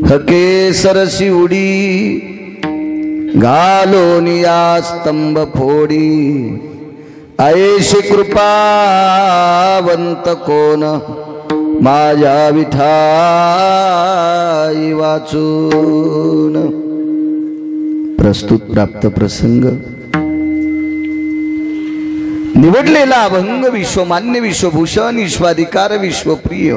हके सरसी उडी घालोनिया स्तंभ फोडी ऐशी कृपावंत कोण माझ्या विठाई वाचून। प्रस्तुत प्राप्त प्रसंग निवडलेला अभंग विश्वमान्य विश्वभूषण विश्वाधिकार विश्वप्रिय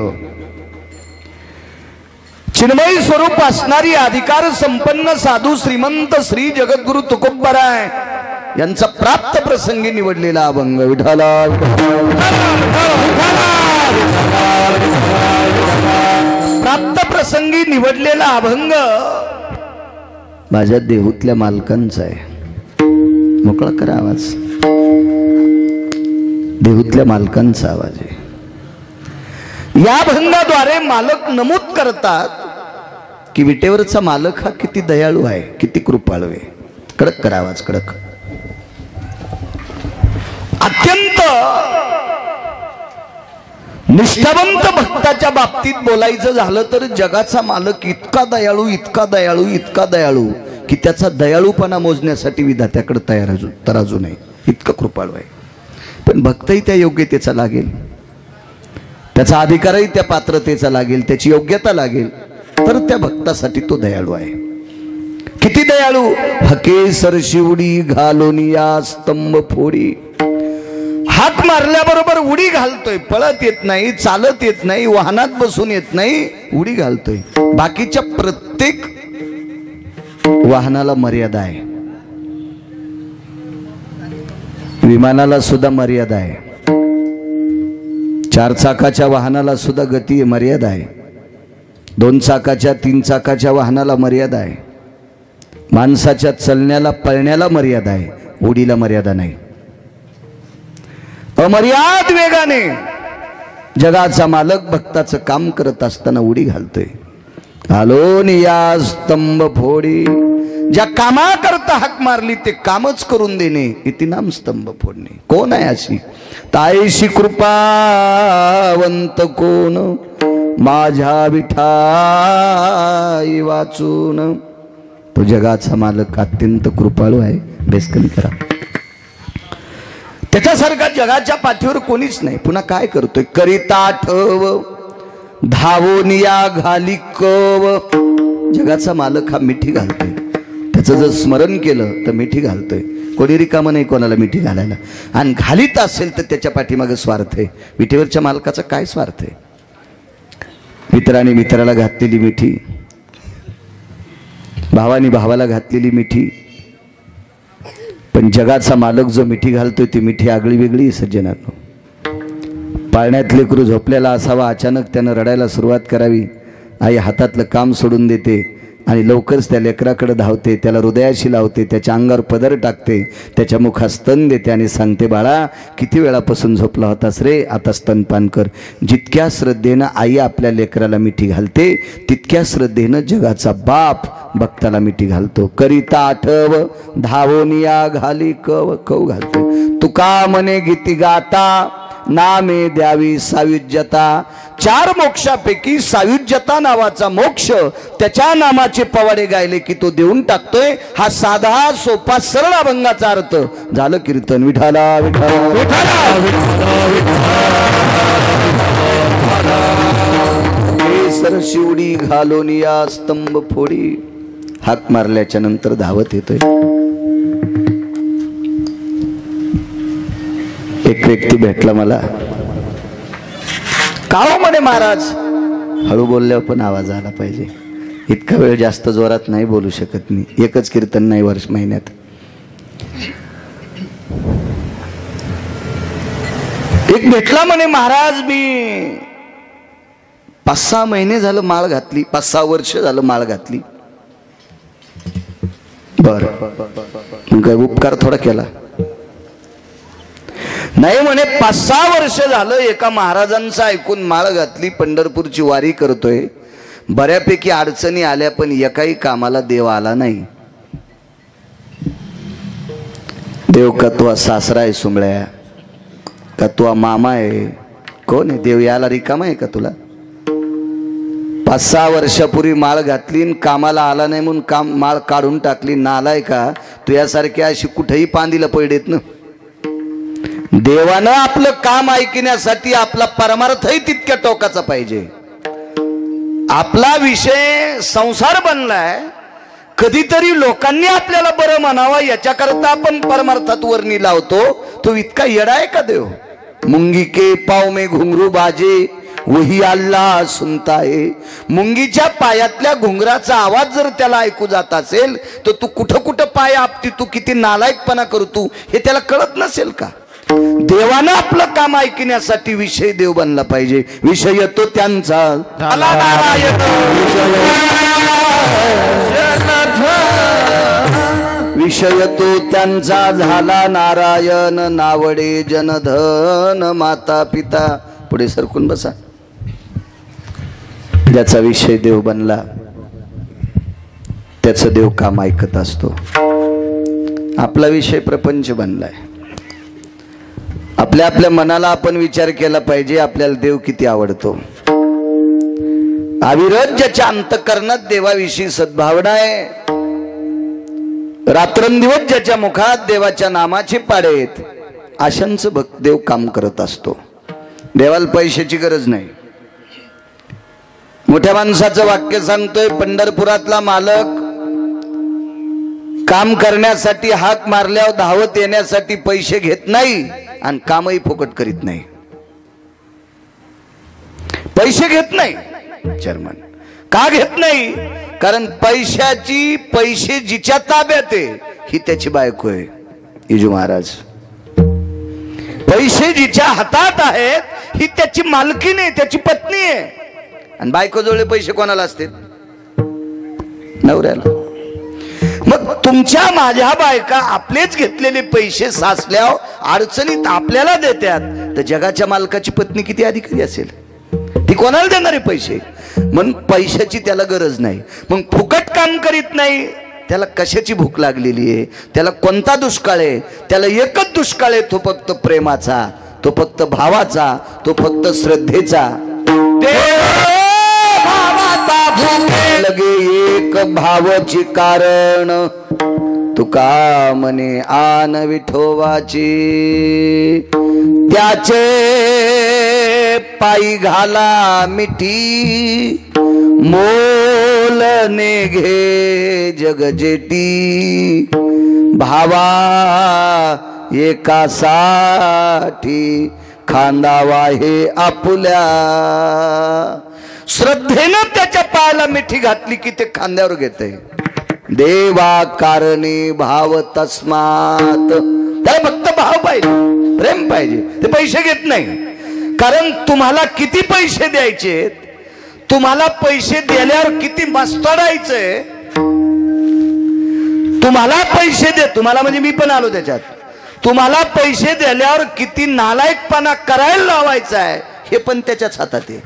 चिन्मय स्वरूप असणारी अधिकार संपन्न साधू श्रीमंत श्री जगद्गुरु तुकोबराय यांचा प्राप्त प्रसंगी निवडलेला अभंग। विठाला प्राप्त प्रसंगी निवडलेला अभंग माझ्या देहूतल्या मालकांचा आहे। मोकळा करा आवाज, देहूतल्या मालकांचा आवाज आहे। या अभंगाद्वारे मालक नमूद करतात की विटेवरचा मालक हा किती दयाळू आहे, किती कृपाळू आहे। कडक करा आवाज, कडक। अत्यंत निष्ठावंत भक्ताच्या बाबतीत बोलायचं झालं तर जगाचा मालक इतका दयाळू, इतका दयाळू, इतका दयाळू की त्याचा दयाळूपणा मोजण्यासाठी विधात्याकडे तराजू नाही, इतकं कृपाळू आहे। पण भक्तही त्या योग्यतेचा लागेल, त्याचा अधिकारही त्या पात्रतेचा लागेल, त्याची योग्यता लागेल, तर त्या भक्तासाठी तो दयाळू आहे। किती दयाळू! हके सरशी उडी घालोनिया स्तंभ फोडी। हाक मारल्याबरोबर उडी घालतोय, पळत येत नाही, चालत येत नाही, वाहनात बसून येत नाही, उडी घालतोय। बाकीच्या प्रत्येक वाहनाला मर्यादा आहे, विमानाला सुद्धा मर्यादा आहे, चार चाकाच्या वाहनाला सुद्धा गती मर्यादा आहे, दोन चाकाच्या तीन चाकाच्या वाहनाला मर्यादा आहे, माणसाच्या चलण्याला पळण्याला मर्यादा आहे, उडीला मर्यादा नाही। अमर्याद वेगाने जगाचा मालक भक्ताचं काम करत असताना उडी घालतोय। घालोनिया स्तंभ फोडी। ज्या कामा करता हाक मारली ते कामच करून देणे, इति नाम स्तंभ फोडणे। कोण आहे अशी? ताईशी कृपावंत कोण माझ्या विठाई वाचून। तो जगाचा मालक अत्यंत कृपाळू आहे। बेस कमी करा। त्याच्यासारखा जगाच्या पाठीवर कोणीच नाही। पुन्हा काय करतोय? करिता ठव धावोनिया घाली कव। जगाचा मालक हा मिठी घालतोय, त्याचं जर स्मरण केलं तर मिठी घालतोय। कोणी रिकामं नाही कोणाला मिठी घालायला, आणि घालीत असेल तर त्याच्या पाठीमागे स्वार्थ आहे। विठेवरच्या मालकाचा काय स्वार्थ आहे? मित्राने मित्राला घातलेली मिठी, भावानी भावाला घातलेली मिठी, पण जगाचा मालक जो मिठी घालतोय ती मिठी आगळी वेगळी सज्जनांनो। पाळण्यात लेकरू झोपलेला असावा, अचानक त्यानं रडायला सुरुवात करावी, आई हातातलं काम सोडून देते आणि लवकरच त्या लेकराकडे धावते, त्याला हृदयाशी लावते, त्याच्या अंगावर पदर टाकते, त्याच्या मुखात स्तन देते आणि सांगते, बाळा किती वेळापासून झोपला होतास रे, आता स्तनपान कर। जितक्या श्रद्धेनं आई आपल्या लेकराला मिठी घालते तितक्या श्रद्धेनं जगाचा बाप भक्ताला मिठी घालतो। करिता आठव धावोनिया घाली कव। कव घालतो। तुका मने गीती गाता नामे द्यावी सायुज्यता। चार मोक्षापैकी सायुज्यता नावाचा मोक्ष त्याच्या नामाचे पवाडे गायले की तो देऊन टाकतोय। हा साधा सोपा सरळ अभंगाचा अर्थ झालं कीर्तन। विठाला विठाला विठाला केसर शिवडी घालोनिया स्तंभ फोडी। हाक मारल्याच्या नंतर धावत येतोय। एक व्यक्ती भेटला मला, काहो म्हणे महाराज, हळू बोलल्यावर पण आवाज आला पाहिजे, इतका वेळ जास्त जोरात नाही बोलू शकत मी, एकच कीर्तन नाही वर्ष महिन्यात। एक भेटला म्हणे, महाराज मी 5-6 महिने झालं माळ घातली, 5-6 वर्ष झालं माळ घातली। बर काय उपकार थोडा केला नाही म्हणे, 5-6 वर्ष झालं एका महाराजांचं ऐकून माळ घातली, पंढरपूरची वारी करतोय, बऱ्यापैकी अडचणी आल्या पण एकाही कामाला देव आला नाही। देव का तुझा सासरा आहे सुंबळ्या, का तुझा मामा आहे, कोण आहे देव? याला रिकामा आहे का तुला? 5-6 वर्षापूर्वी माळ घातली आणि कामाला आला नाही म्हणून माळ काढून टाकली. नालाय का तू, यासारख्या अशी कुठेही पांदीला पडत ना. देवानं आपलं काम ऐकण्यासाठी आपला परमार्थही तितक्या टोकाचा पाहिजे. आपला विषय संसार बनलाय, कधीतरी लोकांनी आपल्याला बरं म्हणावं याच्याकरता आपण परमार्थात वर्णी लावतो. तो इतका येडा आहे का देव? मुंगी के पाव में घुंगरू बाजे वही अल्लाह सुनता है. मुंगीच्या पायातल्या घुंगराचा आवाज जर त्याला ऐकू जात असेल तर तू कुठं कुठं पाय आपटी, तू किती नालायकपणा करतो हे त्याला कळत नसेल का? देवानं आपलं काम ऐकण्यासाठी विषय देव बनला पाहिजे. विषय तो त्यांचा विषय तो त्यांचा झाला नारायण, नावडे जनधन माता पिता. पुढे सरकून बसा. ज्याचा विषय देव बनला त्याचं देव काम ऐकत असतो. आपला विषय प्रपंच बनलाय. आपल्या आपल्या मनाला आपण विचार केला पाहिजे आपल्याला देव किती आवडतो. अविरत ज्याच्या अंतःकरणात देवाविषयी सद्भावना आहे, रात्रंदिवस ज्याच्या मुखात देवाच्या नामाचे पाडे आहेत, अशांचं भक्त देव काम करत असतो. देवाला पैशाची गरज नाही. मोठ्या माणसाचं वाक्य सांगतोय, पंढरपुरातला मालक काम करण्यासाठी हाक मारल्यावर धावत येण्यासाठी पैसे घेत नाही आणि कामही फुकट करीत नाही. पैसे घेत नाही चेअरमन. का घेत नाही? कारण पैसे जिच्या ताब्यात आहे ही त्याची बायको आहे. इजू महाराज, पैसे जिच्या हातात आहेत ही त्याची मालकीण आहे, त्याची पत्नी आहे. आणि बायको जवळ पैसे कोणाला असतात? नवऱ्याला. मग तुमच्या माझ्या बायका आपलेच घेतलेले पैसे साचल्यावर अडचणीत आपल्याला देतात, तर जगाच्या मालकाची पत्नी किती अधिकारी असेल? ती कोणाला देणार आहे पैसे? म्हणून पैशाची त्याला गरज नाही. मग फुकट काम करीत नाही. त्याला कशाची भूक लागलेली आहे? त्याला कोणता दुष्काळ आहे? त्याला एकच दुष्काळ आहे, तो फक्त प्रेमाचा, तो फक्त भावाचा, तो फक्त श्रद्धेचा. लगे एक भावाची कारण तुका मने आन विठोबाची. त्याचे पायी घाला मिठी मोल ने घे जगजेटी. भावा एकासाठी खांदावा हे आपुल्या. श्रद्धेनं त्याच्या पायाला मिठी घातली की ते खांद्यावर घेते. देवा कारणी भाव तस्मात. त्याला फक्त भाव पाहिजे, प्रेम पाहिजे. ते पैसे घेत नाही. कारण तुम्हाला किती पैसे द्यायचे, तुम्हाला पैसे दिल्यावर किती मस्तडायचंय, तुम्हाला पैसे दे, तुम्हाला म्हणजे मी पण आलो त्याच्यात, तुम्हाला पैसे दिल्यावर किती नालायकपणा करायला लावायचा आहे हे पण त्याच्याच हातात आहे.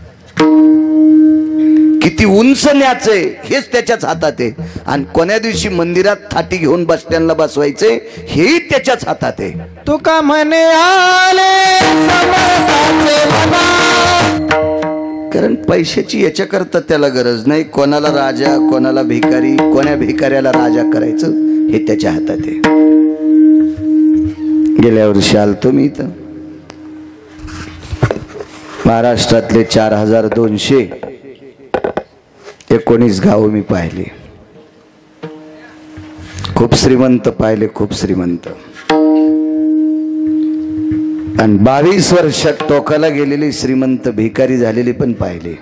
किती उंच न्यायचंय हेच त्याच्याच हातात आहे. आणि कोण्या दिवशी मंदिरात थाटी घेऊन बस स्टँडला बसवायचे हेही त्याच्याच हातात आहे. तुका म्हणे आले कारण पैशाची याच्याकरता त्याला गरज नाही. कोणाला राजा, कोणाला भिकारी, कोण्या भिकाऱ्याला राजा करायचं हे त्याच्या हातात आहे. गेल्या वर्षी आलतो मी इथं. महाराष्ट्रातले 4219 गाव मी पाहिले. खूप श्रीमंत पाहिले, खूप श्रीमंत. आणि 22 वर्षात टोकाला गेलेली श्रीमंत भिकारी झालेली पण पाहिले.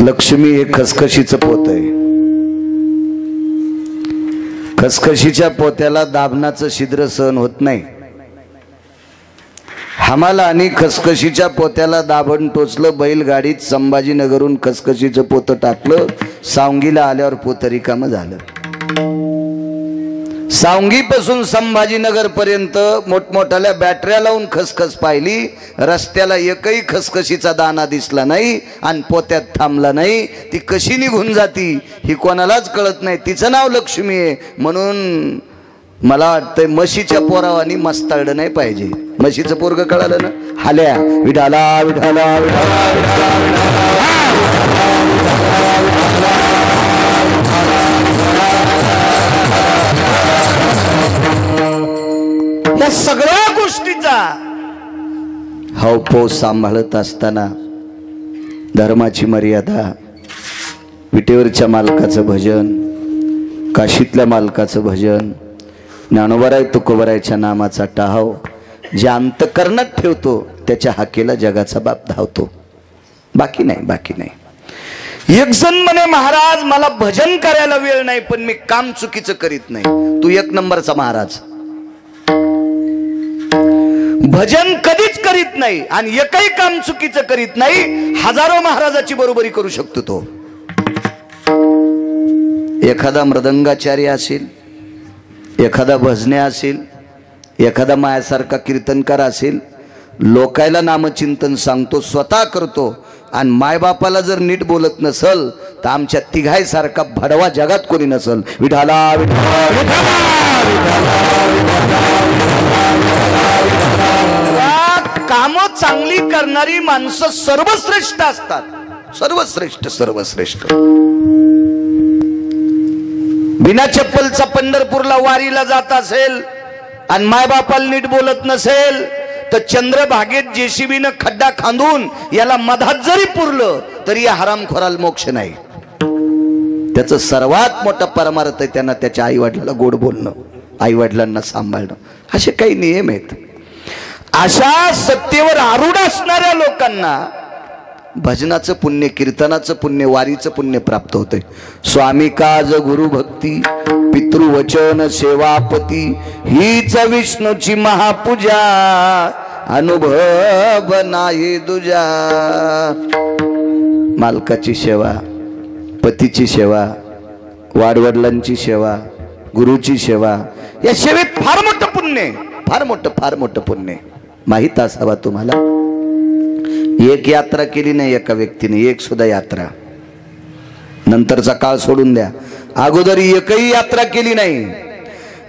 लक्ष्मी हे खसखशीचं पोत आहे. खसखशीच्या पोत्याला दाभनाचं छिद्र सहन होत नाही. आम्हाला आणि खसखशीच्या पोत्याला दाभण टोचलं. बैलगाडीत संभाजीनगरहून खसखशीचं पोतं टाकलं. सावंगीला आल्यावर पोतं रिकामं झालं. सावंगीपासून संभाजीनगर पर्यंत मोठमोठ्याल्या बॅटऱ्या लावून खसखस पाहिली. रस्त्याला एकही खसखशीचा दाना दिसला नाही आणि पोत्यात थांबला नाही. ती कशी निघून जाती ही कोणालाच कळत नाही. तिचं नाव लक्ष्मी आहे म्हणून मला वाटतंय म्हशीच्या पोरावानी मस्ताळलं नाही पाहिजे. म्हशीचं पोरग कळालं ना, हाल्या विठाला विठाला या सगळ्या गोष्टीचा हावभाव सांभाळत असताना धर्माची मर्यादा, विटेवरच्या मालकाचं भजन, काशीतल्या मालकाचं भजन, ज्ञानोबाराय तुकोबारायच्या नामाचा टाहाव जे अंतकरणात ठेवतो त्याच्या हाकेला जगाचा बाप धावतो. बाकी नाही, बाकी नाही. एक जण म्हणे महाराज मला भजन करायला वेळ नाही पण मी काम चुकीचं करीत नाही. तू एक नंबरचा महाराज. भजन कधीच करीत नाही आणि एकही काम चुकीचं करीत नाही. हजारो महाराजाची बरोबरी करू शकतो तो. एखादा मृदंगाचार्य असेल, एखादा भजने असेल, एखादा मायासारखा कीर्तनकार असेल, लोकायला नामचिंतन सांगतो, स्वतः करतो आणि मायबापाला जर नीट बोलत नसल तर आमच्या तिघाईसारखा भडवा जगात कोणी नसल. विठाला कामं चांगली करणारी माणसं सर्वश्रेष्ठ असतात. सर्वश्रेष्ठ, सर्वश्रेष्ठ. बिना चप्पलचा पंढरपूरला वारीला जात असेल आणि मायबापाला नीट बोलत नसेल तर चंद्रभागेत जेसीबीनं खड्डा खांदून याला मधात जरी पुरलं तरी या हरामखोराला मोक्ष नाही. त्याचं सर्वात मोठा परमार्थ आहे त्यांना त्याच्या आई वडिलाला गोड बोलणं, आई वडिलांना सांभाळणं. असे काही नियम आहेत. अशा सत्तेवर आरूढ असणाऱ्या लोकांना भजनाचं पुण्य, कीर्तनाचं पुण्य, वारीचं पुण्य प्राप्त होते. स्वामी काज गुरु भक्ती, पितृवचन सेवापती, हीच विष्णूची महापूजा, अनुभव नाही दुजा. मालकाची सेवा, पतीची सेवा, वाडवडिलांची सेवा, गुरुची सेवा, या सेवेत फार मोठं पुण्य आहे. फार मोठं, फार मोठं पुण्य माहीत असावा तुम्हाला. एक यात्रा केली नाही एका व्यक्तीने, एक सुद्धा यात्रा. नंतरचा काळ सोडून द्या, अगोदर एकही यात्रा केली नाही.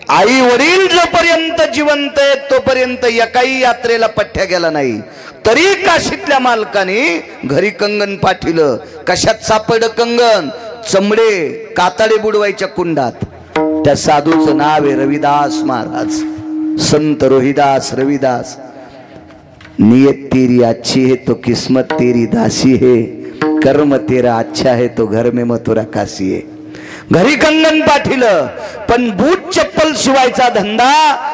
आई वडील जोपर्यंत जिवंत आहेत तोपर्यंत एकाही यात्रेला पठ्ठ्या गेला नाही. तरी काशीतल्या मालकाने घरी कंगन पाठिलं. कशात सापड कंगन? चमडे, कातडे बुडवायच्या कुंडात. त्या साधूचं नाव आहे रविदास महाराज, संत रोहिदास रविदास. नियत तेरी अच्छी है तो किस्मत तेरी दासी है, कर्म तेरा अच्छा है तो घर में मथुरा काशी है. घरी कंगन पाठिलं पण बूट चप्पल शिवायचा धंदा,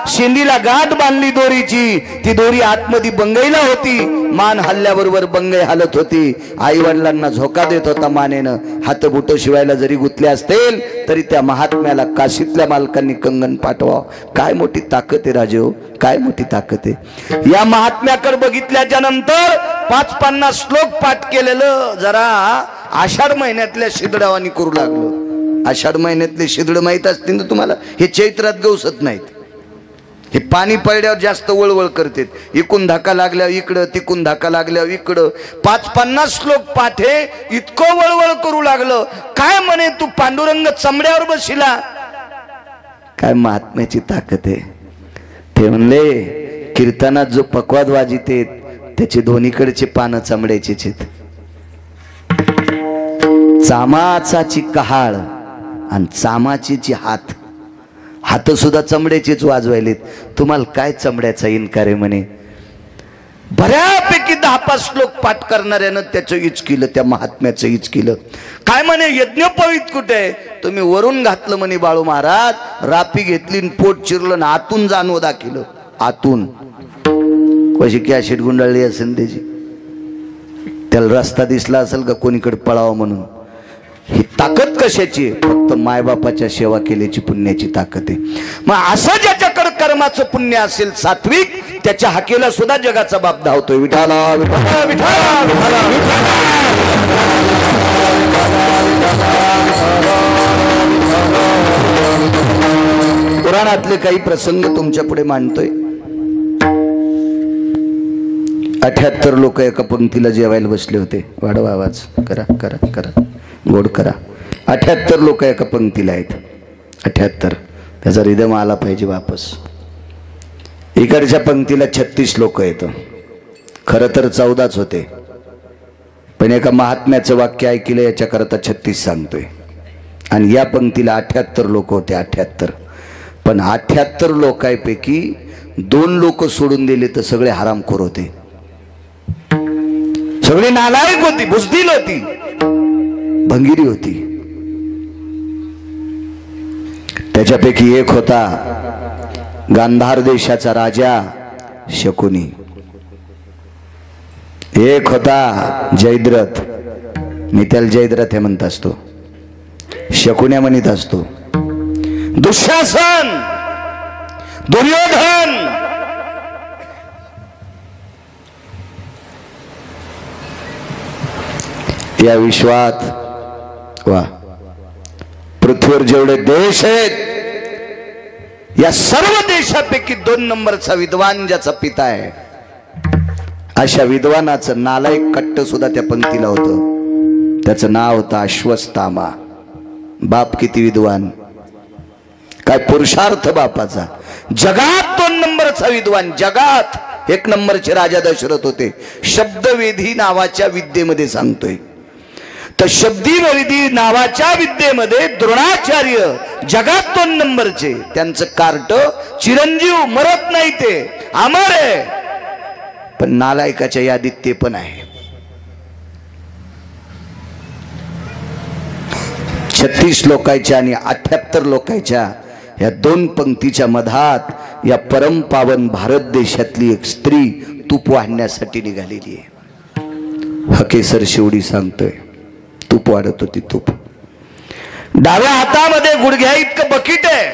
शेंडीला गाठ बांधली दोरीची, ती दोरी आतमध्ये बंगईला होती. मान हल्ल्याबरोबर बंगई हालत होती. आई वडिलांना झोका देत होता मानेनं. हात बुट शिवायला जरी गुतले असतील तरी त्या महात्म्याला काशीतल्या मालकांनी कंगन पाठवावं. काय मोठी ताकद आहे राजेहो, काय मोठी ताकद आहे. या महात्म्याकडे बघितल्याच्या नंतर 550 श्लोक पाठ केलेलं जरा आषाढ महिन्यातल्या शिदडावानी करू लागलो. आषाढ महिन्यातले शिदड माहीत असतील ना तुम्हाला. हे चैत्रात गवसत नाहीत. हे पाणी पडल्यावर जास्त वळवळ करतात. इकून धक्का लागल्यावर इकडं, तिकून धक्का लागल्यावर इकडं. 550 श्लोक पाठे इतकं वळवळ करू लागलं. काय म्हणे तू पांडुरंग चमड्यावर बसिला. काय महात्म्याची ताकद आहे. ते म्हणले कीर्तनात जो पकवाद वाजिते त्याचे दोन्हीकडचे पानं चमड्याचेच आहेत. चामाचाची कहाळ आणि चामाचीची हात, हात सुद्धा चमड्याचेच वाजवायलेत. तुम्हाला काय चमड्याचा इन्कार आहे म्हणे. बऱ्यापैकी 10-5 श्लोक पाठ करणाऱ्यानं त्याचं इच केलं, त्या महात्म्याचं इच केलं. काय म्हणे यज्ञोपवीत कुठे? तुम्ही वरून घातलं म्हणे बाळू महाराज. रापी घेतली, पोट चिरलं ना आतून जाणव दाखिलं. आतून कशी कॅशिट गुंडाळली असेल त्याची. त्याला रस्ता दिसला असेल का कोणीकडे पळावं म्हणून. ही ताकद कशाची? फक्त मायबापाच्या सेवा केल्याची पुण्याची ताकद आहे. मग असं ज्याच्याकडे कर्माचं पुण्य असेल सात्विक, त्याच्या हाकेला सुद्धा जगाचा बाप धावतोय. विठाला विठाला विठाला विठाला विठाला. पुराणातले काही प्रसंग तुमच्या पुढे मांडतोय. 78 लोक एका पंक्तीला जेवायला बसले होते. वाढवा आवाज, करा करा करा, गोड करा. 78 लोक एका पंक्तीला आहेत. 78. त्याचा रिदम आला पाहिजे वापस. इकडच्या पंक्तीला 36 लोक येत, खरं तर 14च होते, पण एका महात्म्याचं वाक्य ऐकलं याच्याकरता 36 सांगतोय. आणि या पंक्तीला 78 लोक होते, 78. पण 78 लोकांपैकी 2 लोक सोडून दिले तर सगळे हरामखोर होते, सगळी नालायक होती, बुजदिल होती, भंगिरी होती. त्याच्यापैकी एक होता गांधार देशाचा राजा शकुनी, एक होता जयद्रथ. मी त्याला जयद्रथ हे म्हणत असतो, शकुन्या म्हणत असतो. दुःशासन, दुर्योधन, या विश्वात वा पृथ्वीवर जेवढे देश आहेत या सर्व देशापैकी 2 नंबरचा विद्वान ज्याचा पिता आहे, अशा विद्वानाचं नालायक कट्ट सुद्धा त्या पंक्तीला होतं. त्याचं नाव होतं अश्वत्थामा. बाप किती विद्वान, काय पुरुषार्थ बापाचा. जगात 2 नंबरचा विद्वान, जगात 1 नंबरचे राजा दशरथ होते. शब्दवेधी नावाच्या विद्येमध्ये सांगतोय, तर शब्दवेधी नावाच्या विद्येमध्ये द्रोणाचार्य जगात 2 नंबरचे. त्यांचं कार्ट चिरंजीव, मरत नाही, ते अमर आहे. पण नालायकाच्या यादीत ते पण आहे. 36 लोकांच्या आणि 78 लोकांच्या या 2 पंक्तीच्या मधात या परमपावन भारत देशातली एक स्त्री तूप वाढण्यासाठी निघालेली आहे. हकेसर शिवडी सांगतोय, तूप वाढत होती. तूप डाव्या हातामध्ये गुडघ्या इतकं बकीट आहे,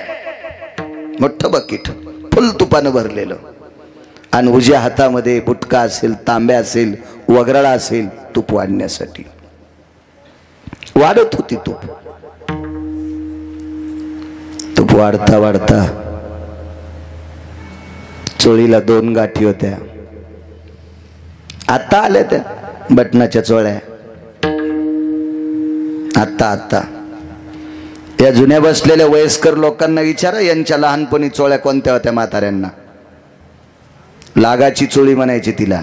मोठं बकीट फुल तुपानं भरलेलं, आणि उजव्या हातामध्ये बुटका असेल, तांब्या असेल, वगराळा असेल, तूप वाढण्यासाठी. वाढत होती तूप. तूप वाढता वाढता चोळीला 2 गाठी होत्या, आता आल्या त्या बटनाच्या चोळ्या. आता या जुन्या बसलेल्या वयस्कर लोकांना विचारा, यांच्या लहानपणी चोळ्या कोणत्या होत्या म्हाताऱ्यांना. लागाची चोळी म्हणायची तिला,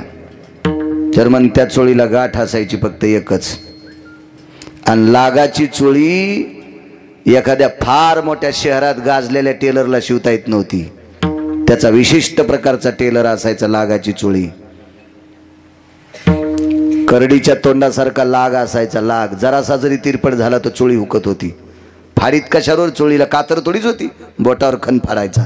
तर मग त्या चोळीला गाठ असायची फक्त एकच. आणि लागाची चोळी एखाद्या फार मोठ्या शहरात गाजलेल्या टेलरला शिवता येत नव्हती, त्याचा विशिष्ट प्रकारचा टेलर असायचा लागाची चोळी. करडीच्या तोंडासारखा लाग असायचा. लाग जरासा जरी तिरपट झाला तर चोळी हुकत होती. फाडीत कशावर, चोळीला कातर थोडीच होती, बोटावर खण फाडायचा.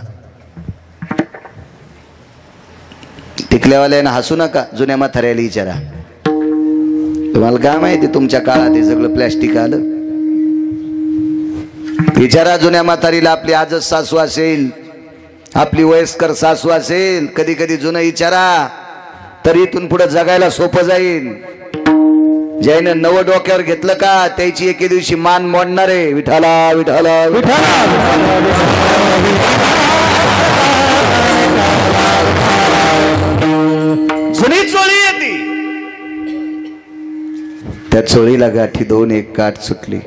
टिकल्यावाल्यानं हसू नका, जुन्या म्हाताऱ्याला विचारा, तुम्हाला काय माहिती तुमच्या काळात हे सगळं प्लॅस्टिक आलं. विचारा जुन्या म्हातारीला, आपली आजच सासू असेल, आपली वयस्कर सासू असेल, कधी कधी जुनं विचारा, तरी इथून पुढे जगायला सोपं जाईल. ज्यानं नवं डोक्यावर घेतलं का त्याची एके दिवशी मान मोडणार आहे. विठाला विठाला विठाला. जुनी चोळी येते, त्या चोळीला गाठी 2, एक गाठ सुटली.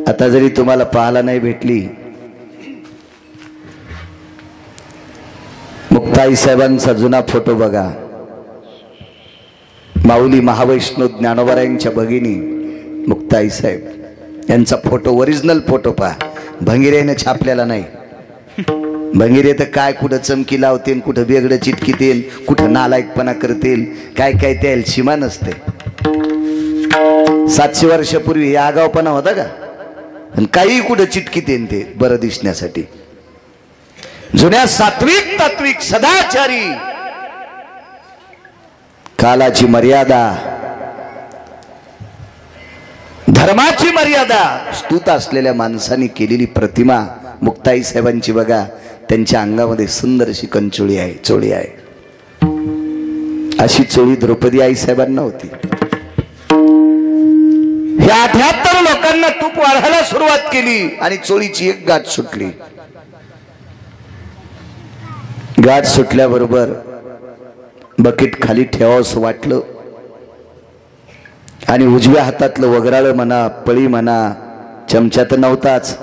आता जरी तुम्हाला पाहायला नाही भेटली, मुक्ताई साहेबांचा जुना फोटो बघा. माऊली महावैष्णव ज्ञानोबारायांच्या भगिनी मुक्ताई साहेब यांचा फोटो, ओरिजिनल फोटो पहा. भंगिरेने छापलेला नाही. भंगिरे तर काय कुठं चमकी लावतील, कुठं वेगळं चिटकीतील, कुठं नालायकपणा करतील, काय काय त्याला सीमा नसते. 700 वर्षापूर्वी या आगावपणा होता का? आणि काही कुठं चिटकीतील ते बरं दिसण्यासाठी. जुन्या सात्विक तात्विक सदाचारी, कालाची मर्यादा, धर्माची मर्यादा स्तुत असलेल्या माणसांनी केलेली प्रतिमा मुक्ताई साहेबांची बघा. त्यांच्या अंगामध्ये सुंदर अशी कंचोळी आहे, चोळी आहे. अशी चोळी द्रौपदी आई साहेबांना होती. ह्या 78 लोकांना तूप वाढायला सुरुवात केली आणि चोळीची एक गाठ सुटली. गाठ सुटल्याबरोबर बकेट खाली ठेवावंसं वाटलं आणि उजव्या हातातलं वगराळ म्हणा, पळी म्हणा, चमचा तर नव्हताच,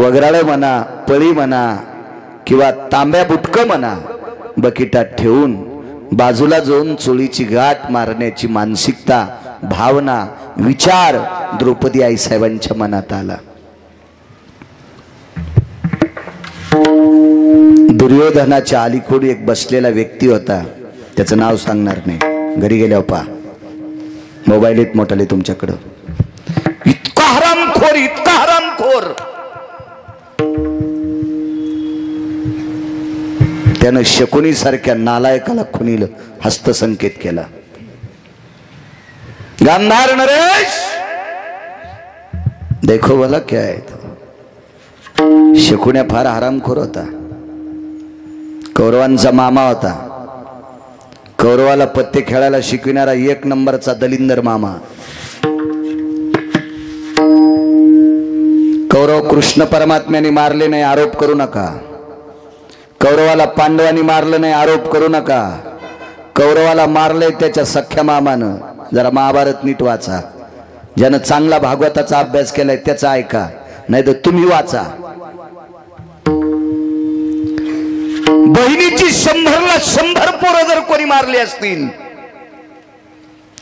वगराळ म्हणा, पळी म्हणा किंवा तांब्या बुटकं म्हणा, बकिटात ठेवून बाजूला जाऊन चोळीची गाठ मारण्याची मानसिकता, भावना, विचार द्रौपदी आई साहेबांच्या मनात आला. दुर्योधनाच्या अलीकडे एक बसलेला व्यक्ती होता, त्याचं नाव सांगणार नाही, घरी गेल्यावर पहा, मोबाईल येत मोठाले तुमच्याकडं. इतका हरामखोर, इतका हरामखोर, त्यानं शकुनी सारख्या नालायकाला खुनील हस्तसंकेत केला. गांधार नरेश, देखो भला क्या है. शकुन्या फार हरामखोर होता, कौरवांचा मामा होता, कौरवाला पत्ते खेळायला शिकविणारा एक नंबरचा दलिंदर मामा. कौरव कृष्ण परमात्म्याने मारले नाही, आरोप करू नका. कौरवाला पांडवांनी मारलं नाही, आरोप करू नका. कौरवाला मारले त्याच्या सख्या मामानं. जरा महाभारत नीट वाचा. ज्यानं चांगला भागवताचा अभ्यास केलाय त्याचा ऐका, नाही तर तुम्ही वाचा. बहिणीची 100ला 100 पोरं जर कोणी मारली असतील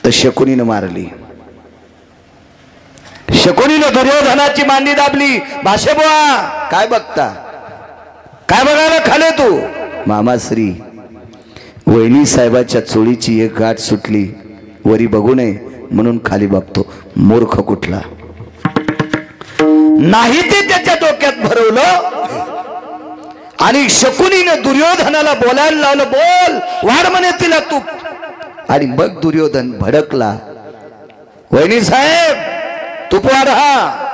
तर शकुनीनं मारली. शकुनीनं दुर्योधनाची मांडी दाबली. भाषेबुवा काय बघता, काय बघायला खाले तू. मामाश्री, वहिनी साहेबाच्या चोळीची एक गाठ सुटली, वरी बघू नये म्हणून खाली बघतो. मूर्ख कुठला. नाही ते त्याच्या डोक्यात भरवलं आणि शकुनीनं दुर्योधनाला बोलायला लावलं. बोल, वाढ म्हणे तिला तू. आणि मग दुर्योधन भडकला. वहिनी साहेब तूप वाढा.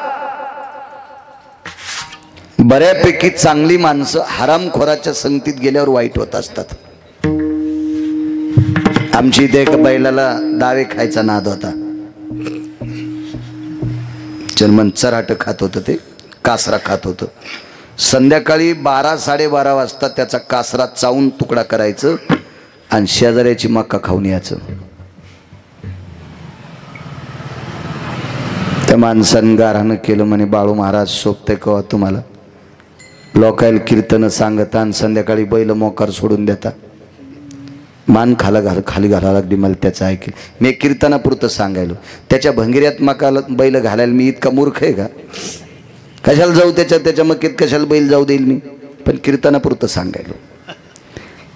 बऱ्यापैकी चांगली माणसं हरामखोराच्या संगतीत गेल्यावर वाईट होत असतात. आमची इथे एका बैलाला दावे खायचा नाद होता. जन्मन चराट खात होतं, ते कासरा खात होतं. संध्याकाळी 12-12:30 वाजता त्याचा कासरा चावून तुकडा करायचं आणि शेजाऱ्याची मक्का खाऊन यायचं. त्या माणसानं गारानं केलं म्हणे, बाळू महाराज शोभतंय का तुम्हाला? लोकायला कीर्तन सांगता आणि संध्याकाळी बैल मोकार सोडून देता. मान खाली घालायला लागली मला त्याचं ऐकेल. मी कीर्तनापुरतं सांगायलो, त्याच्या भंगिऱ्यात मकाला बैल घालायला मी इतका मूर्ख आहे का? कशाला जाऊ त्याच्या मक्कीत, कशाला बैल जाऊ देईल मी? पण कीर्तनापुरतं सांगायलो.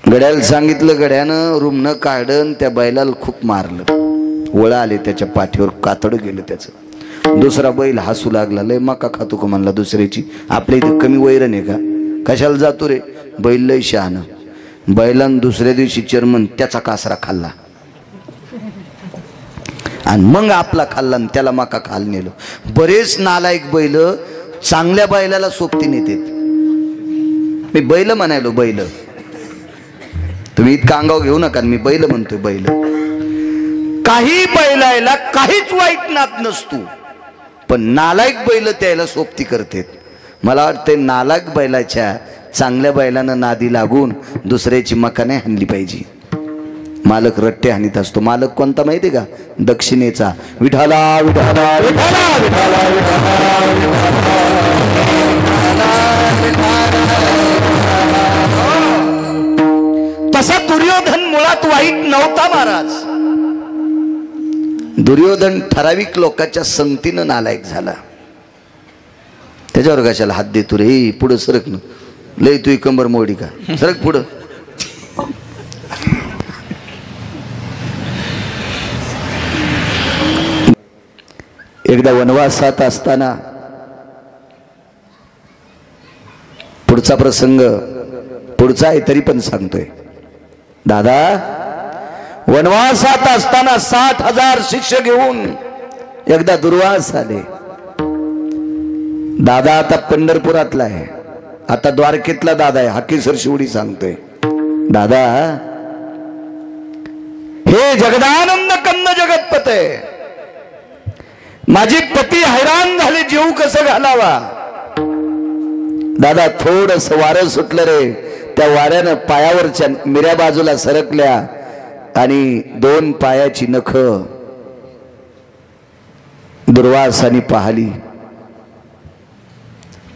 गड्याला सांगितलं, गड्यानं रुमनं काढन त्या बैलाला खूप मारलं. वळ आले त्याच्या पाठीवर, कातड गेलं त्याचं. दुसरा बैल हसू लागला. लय मका खातो का म्हणला दुसऱ्याची, आपल्या इथे कमी वैरण आहे का? कशाला जातो रे? बैल लय शहाणं. बैलानं दुसऱ्या दिवशी चेअरमन त्याचा कासरा खाल्ला आणि मग आपला खाल्ला आणि त्याला मका खाल नेलो. बरेच नालायक बैल चांगल्या बैलाला सोबती नेतात. मी बैल म्हणायलो, बैल. तुम्ही इतका अंगाव घेऊ नका, मी बैल म्हणतोय, बैल. काही बैलायला काहीच वाईट नात नसतो, पण नालायक बैल त्याला सोबती करतात. मला वाटतंय नालायक बैलाच्या चांगल्या बैलानं नादी लागून दुसऱ्याची मका नाही हाणली पाहिजे. मालक रट्टे हानीत असतो. मालक कोणता माहिती का? दक्षिणेचा. विठाला विठाला विठाला विठाला तसा दुर्योधन मुळात वाईट नव्हता महाराज. दुर्योधन ठराविक लोकांच्या संगतीनं नालायक झाला. त्याच्यावर कशाला हात देतो रे? पुढं सरक न, लय तू कंबर मोडी का? सरक पुढं. एकदा वनवासात असताना पुढचा प्रसंग पुढचा आहे तरी पण सांगतोय. दादा, वनवासात असताना 60,000 शिष्य घेऊन एकदा दुर्वास आले. दादा आता पंढरपुरातला आहे, आता द्वारकेतला दादा आहे. हाकीसर शिवडी सांगतोय, दादा, हे जगदानंद कंद जगतपते, माझी पती हैराण झाले, जीव कसं घालावा. दादा थोडस वारं सुटलं रे. त्या वाऱ्यानं पायावरच्या मिऱ्या बाजूला सरकल्या आणि 2 पायाची नख दुर्वासानी पाहिली.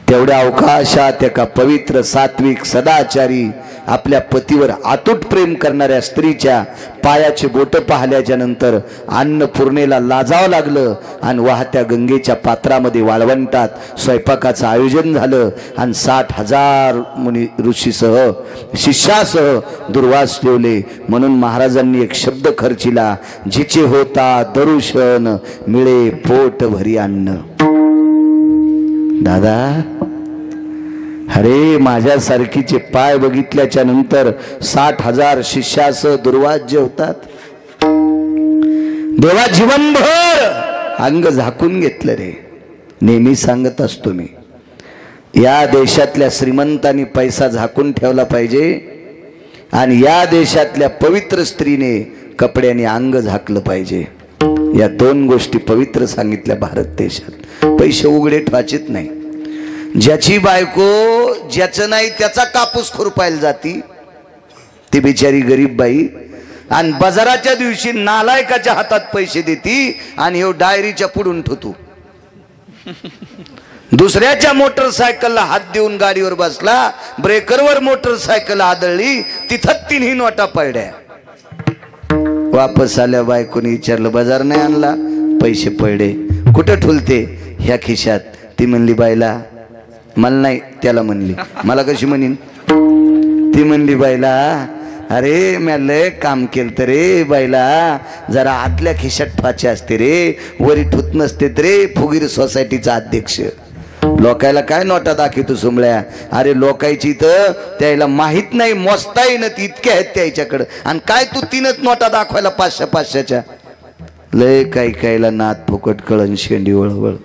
तेवढ्या अवकाशात एका पवित्र सात्विक सदाचारी आपल्या पतीवर अतूट प्रेम करणाऱ्या स्त्रीच्या पायाचे बोट पाहिल्याच्या नंतर अन्नपूर्णेला लाजावं लागलं आणि वाहत्या गंगेच्या पात्रामध्ये वाळवंटात स्वयंपाकाचं आयोजन झालं आणि 60,000 मुनी ऋषीसह शिष्यासह दुर्वास ठेवले. म्हणून महाराजांनी एक शब्द खर्चिला, जिचे होता दरुशन मिळे पोट भरी अन्न. दादा, अरे माझ्यासारखीचे पाय बघितल्याच्या नंतर 60,000 शिष्यासह दुर्वास जेवतात. देवा जीवनभर अंग झाकून घेतलं रे. नेहमी सांगत असतो मी, या देशातल्या श्रीमंतांनी पैसा झाकून ठेवला पाहिजे आणि या देशातल्या पवित्र स्त्रीने कपड्याने अंग झाकलं पाहिजे. या दोन गोष्टी पवित्र सांगितल्या भारत देशात. पैसे उघडे ठेवायचेत नाही. ज्याची बायको ज्याचं नाही त्याचा कापूस खुरपायला जाती ती बिचारी गरीब बाई आणि बाजाराच्या दिवशी नालायकाच्या हातात पैसे देती आणि ह्यो डायरीच्या पुढून ठेवतो. दुसऱ्याच्या मोटरसायकलला हात देऊन गाडीवर बसला, ब्रेकरवर मोटरसायकल आदळली, तिथं 3 नोटा पडल्या. वापस आल्या बायकोने विचारलं, बाजार नाही आणला? पैसे पडले. कुठं ठुलते? ह्या खिशात. ती म्हणली, बायला मला नाही, त्याला म्हणली. मला कशी म्हणीन? ती म्हणली, बायला अरे म्या लय काम केलं तर रे बायला, जरा आतल्या खिशात फाचे असते रे, वरी ठुत नसते रे. फुगीर सोसायटीचा अध्यक्ष. लोकायला काय नोटा दाखवतो सुमळ्या? अरे लोकायची तर त्याला माहित नाही, मोजता येईन इतक्या आहेत त्याच्याकडं. आणि काय तू 3च नोटा दाखवायला 500-500च्या? लय काही कायला नात फुकट कळण शेंडी वळवळ.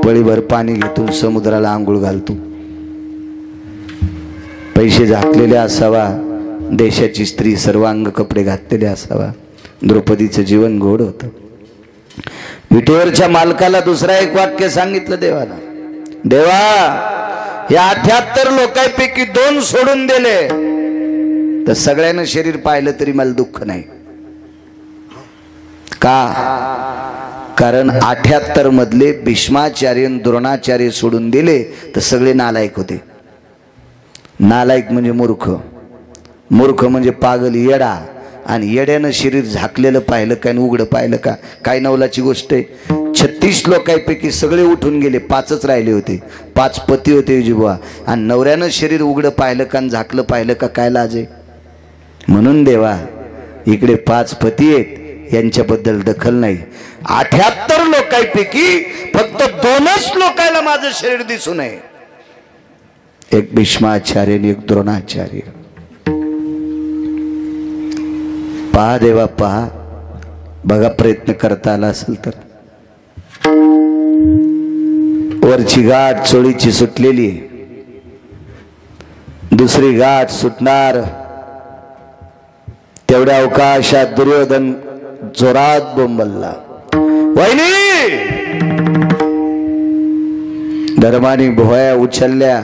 पळीभर पाणी घेतून समुद्राला आंघोळ घालतो. पैसे झाकलेले असावा, देशाची स्त्री सर्वांग कपडे घातलेले असावा. द्रौपदीचं जीवन गोड होतं. विटेवरच्या मालकाला दुसरा एक वाक्य सांगितलं देवाला, देवा या 78 लोकांपैकी 2 सोडून दिले तर सगळ्यांना शरीर पाहिलं तरी मला दुःख नाही. का? कारण 78 मधले भीष्माचार्य आणि द्रोणाचार्य सोडून दिले तर सगळे नालायक होते. नालायक म्हणजे मूर्ख, मूर्ख म्हणजे पागल, येडा. आणि येड्यानं शरीर झाकलेलं पाहिलं का आणि उघडं पाहिलं का? काय नवलाची गोष्ट आहे. 36 लोकांपैकी सगळे उठून गेले, 5च राहिले होते. 5 पती होते युजीबुवा. आणि नवऱ्यानं शरीर उघडं पाहिलं का आणि झाकलं पाहिलं का? काय लाज आहे? म्हणून देवा इकडे 5 पती आहेत, यांच्याबद्दल दखल नाही. 78 लोकांपैकी फक्त 2च लोकांना माझं शरीर दिसू नये. एक भीष्माचार्य आणि एक द्रोणाचार्य. पहा देवा पहा, बघा प्रयत्न करता आला असेल तर. वरची गाठ चोळीची सुटलेली, दुसरी गाठ सुटणार. तेवढ्या अवकाशात दुर्योधन जोरात बोंबलला, वहिनी. धर्माने भोया उचलल्या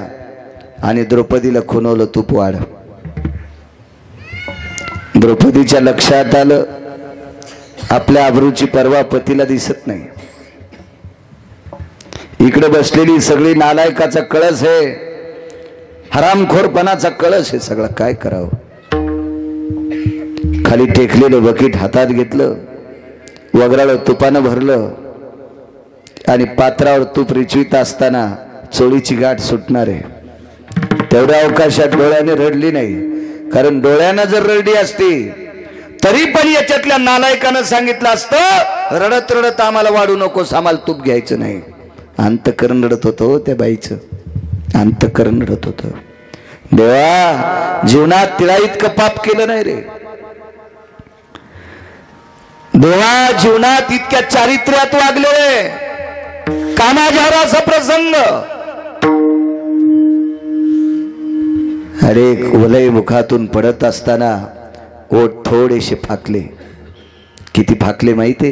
आणि द्रौपदीला खुणवलं, तूप वाढ. द्रौपदीच्या लक्षात आलं आपल्या आबरूची पर्वा पतीला दिसत नाही. इकडे बसलेली सगळी नालायकाचा कळस आहे, हरामखोरपणाचा कळस आहे सगळा. काय करावं? खाली टेकलेलं बकेट हातात घेतलं, वगराळ तुपानं भरलं आणि पात्रावर तूप रिचवीत असताना चोळीची गाठ सुटणार आहे. तेवढ्या अवकाशात डोळ्याने रडली नाही, कारण डोळ्यानं जर रडली असती तरी पण याच्यातल्या नालायकानं सांगितलं असतं, रडत रडत आम्हाला वाढू नकोस, आम्हाला तूप घ्यायचं नाही. अंतकरण रडत होतं त्या बाईचं, अंतकरण रडत होतं. देवा जीवनात तिला इतकं पाप केलं नाही रे. देवा जीवनात इतक्या चारित्र्यात वागले. कामाजाराचा प्रसंग. अरे वलय मुखातून पडत असताना ओठ थोडेसे फाकले. किती फाकले माहिती?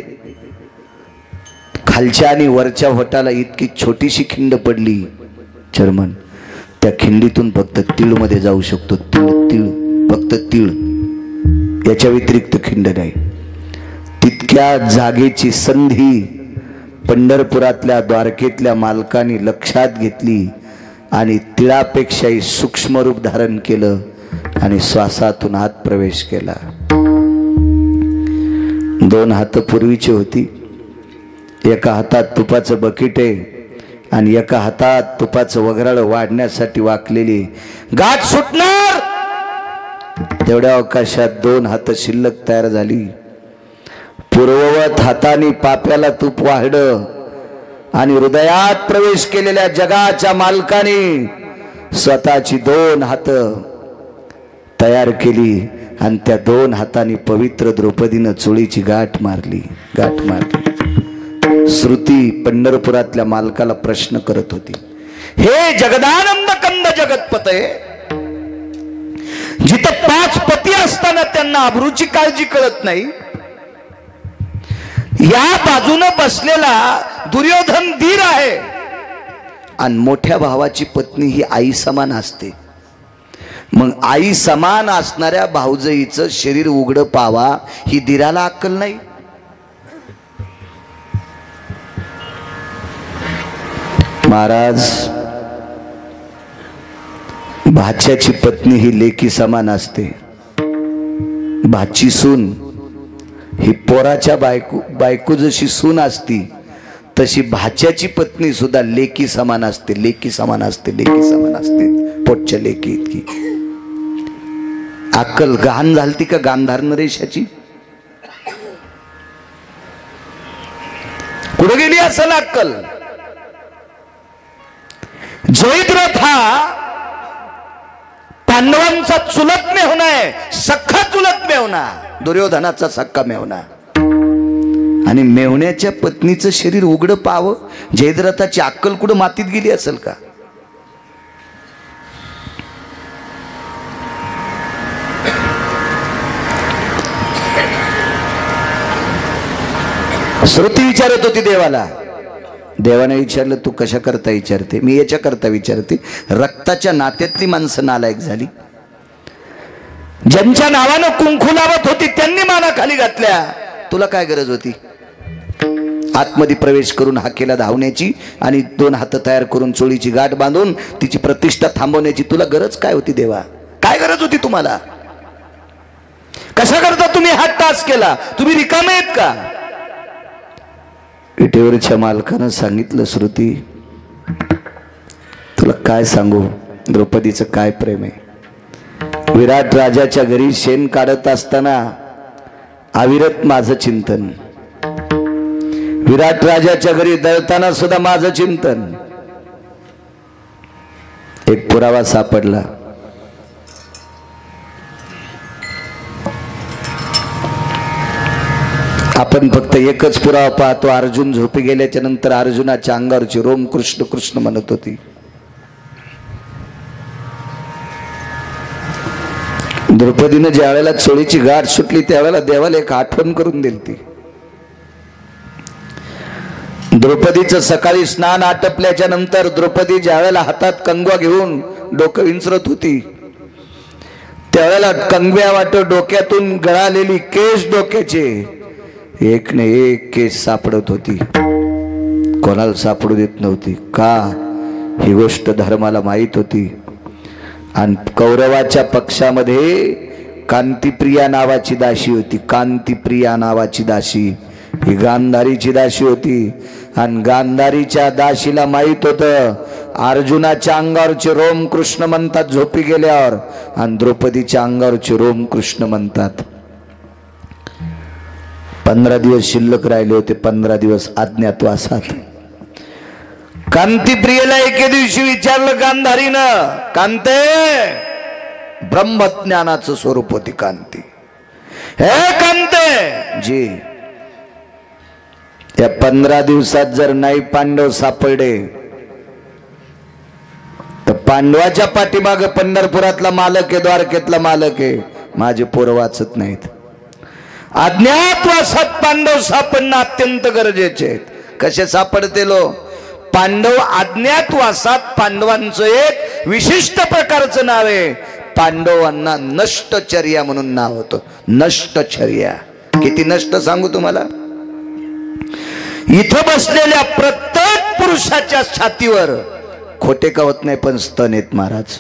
खालच्या आणि वरच्या होटाला इतकी छोटीशी खिंड पडली चर्मन. त्या खिंडीतून फक्त तीळ मध्ये जाऊ शकतो. तीळ तीळ फक्त तीळ, याच्या व्यतिरिक्त खिंड नाही. तितक्या जागेची संधी पंढरपुरातल्या द्वारकेतल्या मालकाने लक्षात घेतली आणि तिळापेक्षाही सूक्ष्म रूप धारण केलं आणि श्वासातून आत प्रवेश केला. 2 हात पूर्वीची होती. एका हातात तुपाचं बकेट आहे आणि एका हातात तुपाचं वगराळ वाढण्यासाठी वाकलेली गाठ सुटणार. तेवढ्या अवकाशात 2 हात शिल्लक तयार झाली. पूर्ववत हाताने पाप्याला तूप वाढलं आणि हृदयात प्रवेश केलेल्या जगाच्या मालकाने स्वतःची 2 हात तयार केली आणि त्या 2 हातांनी पवित्र द्रौपदीनं चोळीची गाठ मारली. श्रुती पंढरपुरातल्या मालकाला प्रश्न करत होती, हे जगदानंद कंद जगतपते, जिथं 5 पती असताना त्यांना अब्रूची काळजी कळत नाही, या बाजूने बसलेला दुर्योधन धीर आहे आणि मोठ्या भावाची पत्नी ही आई समान असते. मग आई समान असणाऱ्या भाऊजाईचं शरीर उघडं पावा ही धीराला अक्कल नाही. महाराज, भाच्याची पत्नी ही लेकी समान असते. भाची सून ही पोराच्या बायको जशी सून असती तशी भाच्याची पत्नी सुद्धा लेकी समान असते. पोटच्या लेकी इतकी. अक्कल गहाण झालती का गांधार नरेशाची? कुठे गेली असेल अक्कल? जयद्रथ हा पांडवांचा चुलत मेहुणा आहे, सख्खा चुलत मेहुणा, दुर्योधनाचा सख्खा मेहुणा. आणि मेहुण्याच्या पत्नीचं शरीर उघडं पाहावं, जयद्रथाची अक्कल कुठं मातीत गेली असेल का? श्रुती विचारत होती देवाला. देवाने विचारलं, तू कशा करता विचारते? मी याच्या करता विचारते, रक्ताच्या नात्यातली माणसं नालायक झाली. ज्यांच्या नावानं कुंकू लावत होती त्यांनी माना खाली घातल्या. तुला काय गरज होती आतमध्ये प्रवेश करून हाकेला धावण्याची आणि 2 हात तयार करून चोळीची गाठ बांधून तिची प्रतिष्ठा थांबवण्याची? तुला गरज काय होती देवा? काय गरज होती तुम्हाला? कशा करता तुम्ही हा टास्क केला? तुम्ही रिकामे आहेत का? विटेवरच्या मालकानं सांगितलं, श्रुती तुला काय सांगू, द्रौपदीचं काय प्रेम आहे. विराट राजाच्या घरी शेण काढत असताना अविरत माझं चिंतन, विराट राजाच्या घरी दळताना सुद्धा माझं चिंतन. एक पुरावा सापडला. आपण फक्त एकच पुरावा पाहतो. अर्जुन झोपी गेल्याच्या नंतर अर्जुनाच्या अंगावरची रोम कृष्ण कृष्ण म्हणत होती. द्रौपदीनं ज्या वेळेला चोळीची गाठ सुटली त्यावेळेला देवाला एक आठवण करून दिली ती. द्रौपदीचं सकाळी स्नान आटपल्याच्या नंतर द्रौपदी ज्या वेळेला हातात कंगवा घेऊन डोकं विंचरत होती त्यावेळेला कंगव्या वाट डोक्यातून गळालेली केस डोक्याचे एक ने एक केस सापडत होती. कोणाला सापडू देत नव्हती. का? ही गोष्ट धर्माला माहीत होती. आणि कौरवाच्या पक्षामध्ये कांतिप्रिया नावाची दासी होती. कांतिप्रिया नावाची दासी ही गांधारीची दासी होती. आणि गांधारीच्या दासीला माहित होतं अर्जुनाच्या अंगावरचे रोम कृष्ण म्हणतात झोपी गेल्यावर, आणि द्रौपदीच्या अंगावरचे रोम कृष्ण म्हणतात. 15 दिवस शिल्लक राहिले होते. 15 दिवस अज्ञातवासात. कांतिप्रियेला एके दिवशी विचारलं गांधारीनं, कांते, ब्रह्मज्ञानाचं स्वरूप होती कांती. हे कांते जी, या 15 दिवसात जर नाही पांडव सापडले तर पांडवाच्या पाठीमागे पंढरपुरातला मालक आहे, द्वारकेतला मालक आहे, माझे पोरं वाचत नाहीत. अज्ञातवासात पांडव सापडणं अत्यंत गरजेचे आहेत. कसे सापडते लो? पांडव अज्ञातवासात. पांडवांचं एक विशिष्ट प्रकारचं नाव आहे. पांडवांना नष्टचर्या म्हणून नाव होतं. नष्टचर्या. किती नष्ट सांगू तुम्हाला. इथं बसलेल्या प्रत्येक पुरुषाच्या छातीवर खोटे का होत नाही पण स्तन आहेत महाराज.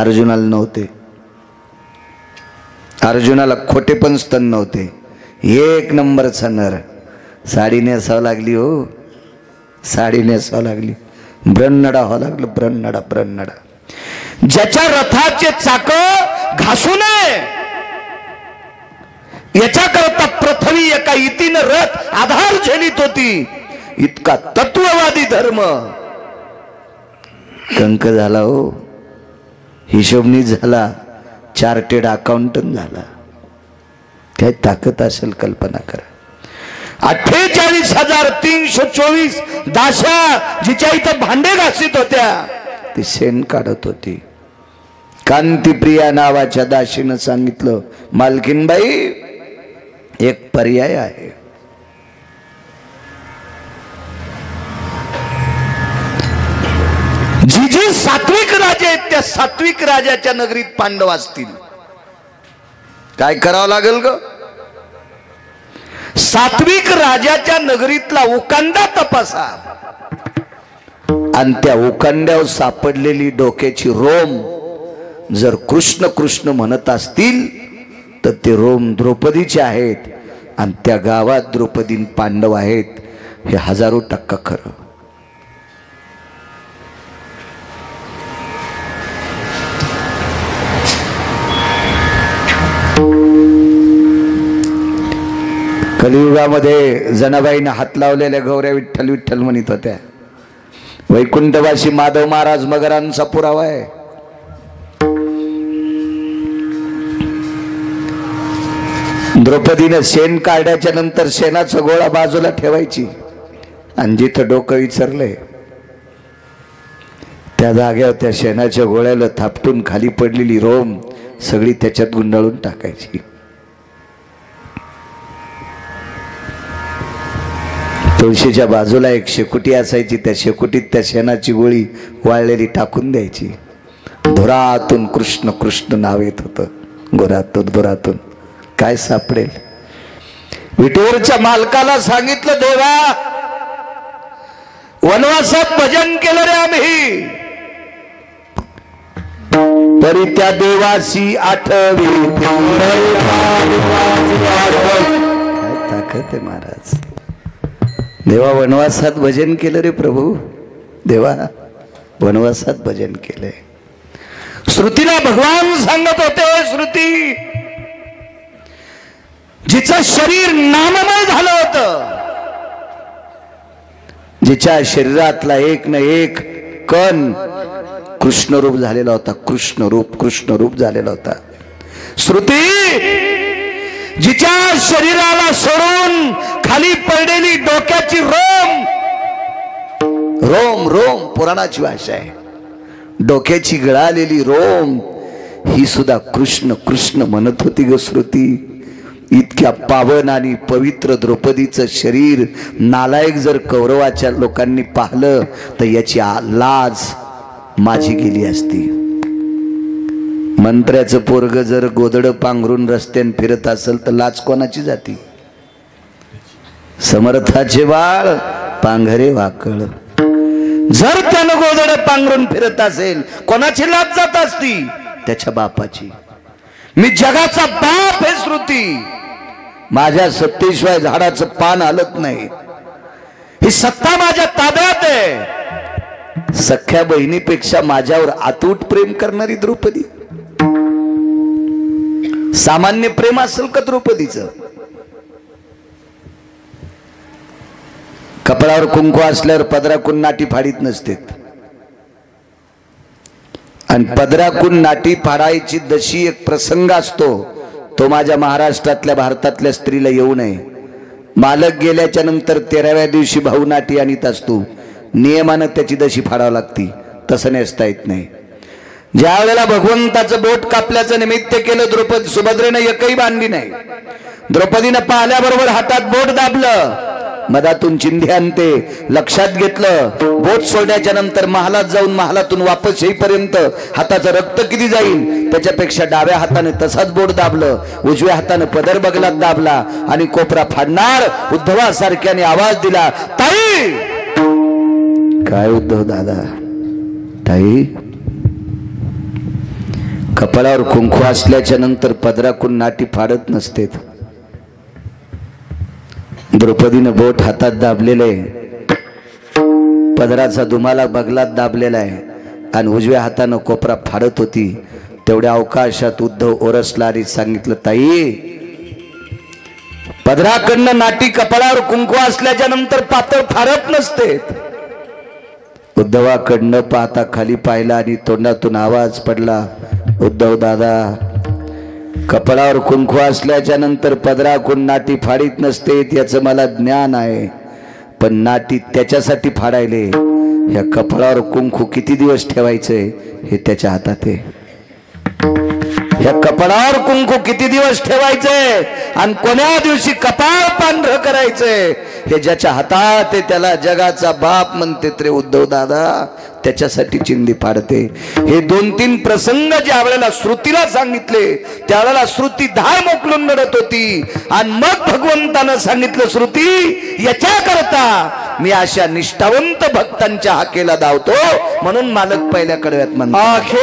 अर्जुनाला नव्हते. अर्जुनाला खोटे पण स्तन नव्हते. एक नंबरचा नर. साडी नेसावं लागली हो, साडी नेसावं लागली. ब्रह्नडा व्हावं लागलं. ब्रह्नडा ब्रह्नडा. ज्याच्या रथाचे चाक घासू नये याच्याकरता पृथ्वी एका इतीनं रथ आधार झेलीत होती. इतका तत्ववादी धर्म कंक झाला हो. हिशोबनी झाला. चार्टेड अकाउंटंट झाला. काय ताकद असेल कल्पना करा. 48,324 दाशा जिच्या इथं भांडे घासीत होत्या ती शेण काढत होती. कांतीप्रिया नावाच्या दाशीनं सांगितलं, मालकीनबाई एक पर्याय आहे. जी जी सात्विक राजे आहेत त्या सात्विक राजाच्या नगरीत पांडव असतील. काय करावं लागेल ग? सात्विक राजाच्या नगरीतला उकांडा तपासा आणि त्या उकांड्यावर सापडलेली डोक्याची रोम जर कृष्ण कृष्ण म्हणत असतील तर ते रोम द्रौपदीचे आहेत आणि त्या गावात द्रौपदी पांडव आहेत. हे 1000% खरं. कलियुगामध्ये जनाबाईने हात लावलेल्या गौऱ्या विठ्ठल विठ्ठल म्हणत होत्या. वैकुंठवासी माधव महाराज मगरांचा पुरावा आहे. द्रौपदीनं शेण काढल्याच्या नंतर शेणाचा गोळा बाजूला ठेवायची आणि जिथं डोकं विचारलंय त्या जागेवर त्या शेणाच्या गोळ्याला थापटून खाली पडलेली रोम सगळी त्याच्यात गुंडाळून टाकायची. तुळशीच्या बाजूला एक शेकोटी असायची. त्या शेकोटीत त्या शेणाची गोळी वाळलेली टाकून द्यायची. धुरातून कृष्ण कृष्ण नाव येत होतं. घोरातून धुरातून काय सापडेल? विठूरच्या मालकाला सांगितलं, देवा वनवासात भजन केलं रे आम्ही, तरी त्या देवाशी आठवी. काय ताकद आहे महाराज. देवा वनवासात भजन केलं रे प्रभू. देवा वनवासात भजन केलंय. श्रुतीला भगवान सांगत होते, श्रुती जिचं शरीर नाममय झालं होतं, जिच्या शरीरातला एक न एक कण कृष्णरूप झालेला होता. कृष्णरूप झालेला होता. श्रुती जिच्या शरीराला सोडून खाली पडलेली डोक्याची रोम पुराणाची भाषा आहे. डोक्याची गळालेली रोम ही सुद्धा कृष्ण कृष्ण म्हणत होती ग श्रुती. इतक्या पावन आणि पवित्र द्रौपदीचं शरीर नालायक जर कौरवाच्या लोकांनी पाहिलं तर याची लाज माझी गेली असती. मंत्र्याचं पोरग जर गोदड पांघरून रस्त्यान फिरत असेल तर लाज कोणाची जाती? समर्थाचे बाळ पांघरे वाकळ. जर त्यानं गोदड पांघरून फिरत असेल कोणाची लाज जात असती? त्याच्या बापाची. मी जगाचा बाप हे श्रुती. माझ्या सत्तेशिवाय झाडाचं पान हलत नाही. ही सत्ता माझ्या ताब्यात आहे. सख्या बहिणीपेक्षा माझ्यावर अतूट प्रेम करणारी द्रौपदी. सामान्य प्रेम असेल का द्रौपदीचं? कपडावर कुंकू असल्यावर पदराकून नाटी फाडीत नसते. आणि पदराकून नाटी फाडायची दशी एक प्रसंग असतो. तो माझ्या महाराष्ट्रातल्या भारतातल्या स्त्रीला येऊ नये. मालक गेल्याच्या नंतर 13व्या दिवशी भाऊ नाटी आणीत असतो. नियमानं त्याची दशी फाडावं लागती. तसं नेसता येत नाही. ज्या वेळेला भगवंताचं बोट कापल्याचं निमित्त केलं द्रौपदी सुभद्रेनं एकही बांधली नाही. द्रौपदीनं पाहिल्याबरोबर हातात बोट दाबलं. मधातून चिंधी आणते. लक्षात घेतलं, बोट सोडण्याच्या नंतर महालात जाऊन महालातून वापस येईपर्यंत हाताचं रक्त किती जाईल, त्याच्यापेक्षा डाव्या हाताने तसाच बोट दाबलं, उजव्या हाताने पदर बगलात दाबला आणि कोपरा फाडणार उद्धवासारख्याने आवाज दिला, ताई. काय उद्धव दादा? ताई, कपाळावर कुंकू असल्याच्या नंतर पदराकडून नाटी फाडत नसते. द्रौपदीनं बोट हातात दाबलेलं आहे, पदराचा दुमाला बगलात दाबलेला आहे आणि उजव्या हातानं कोपरा फाडत होती. तेवढ्या अवकाशात उद्धव ओरसला आणि सांगितलं, ताई, पदराकडनं नाटी कपाळावर कुंकू असल्याच्या नंतर पातळ फाडत नसते. उद्धवाकडनं पाहता खाली पाहिला आणि तोंडातून आवाज पडला, उद्धव दादा, कपाळावर कुंकू असल्याच्या नंतर पदराकडून नाटी फाडीत नसते याचं मला ज्ञान आहे, पण नाटी त्याच्यासाठी फाडायले, या कपाळावर कुंकू किती दिवस ठेवायचंय हे त्याच्या हातात आहे. या कपाळावर कुंकू किती दिवस ठेवायचंय आणि कोण्या दिवशी कपाळ पांढरं करायचंय हे ज्याच्या हातात आहे त्याला जगाचा बाप म्हणते रे उद्धव दादा. त्याच्यासाठी चिंधी फाडते. हे 2-3 प्रसंग ज्या वेळेला श्रुतीला सांगितले त्यावेळेला श्रुती धार मोकलून लढत होती आणि मग भगवंतानं सांगितलं, श्रुती, याच्याकरता मी अशा निष्ठावंत भक्तांच्या हाकेला धावतो. म्हणून मालक पहिल्या कडव्यात म्हणतात,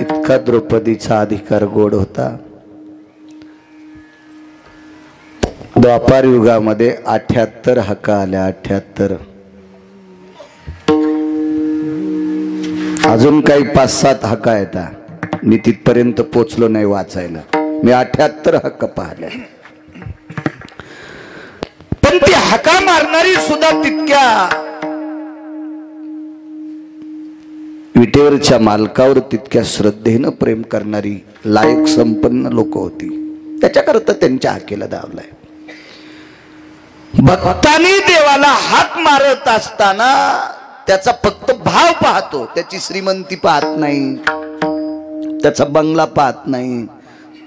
इतका द्रौपदीचा अधिकार गोड होता. द्वापार युगामध्ये 78 हाका आल्या. 78. अजून काही 5-7 हाका येतात. मी तिथपर्यंत पोचलो नाही वाचायला. मी 78 हक्क पाहिल्या. पण ती हाका मारणारी सुद्धा तितक्या विटेवरच्या मालकावर तितक्या श्रद्धेनं प्रेम करणारी लायक संपन्न लोक होती. त्याच्याकरता त्यांच्या हाकेला धावलाय. भक्तांनी देवाला हाक मारत असताना त्याचा फक्त भाव पाहतो, त्याची श्रीमंती पाहत नाही, त्याचा बंगला पाहत नाही,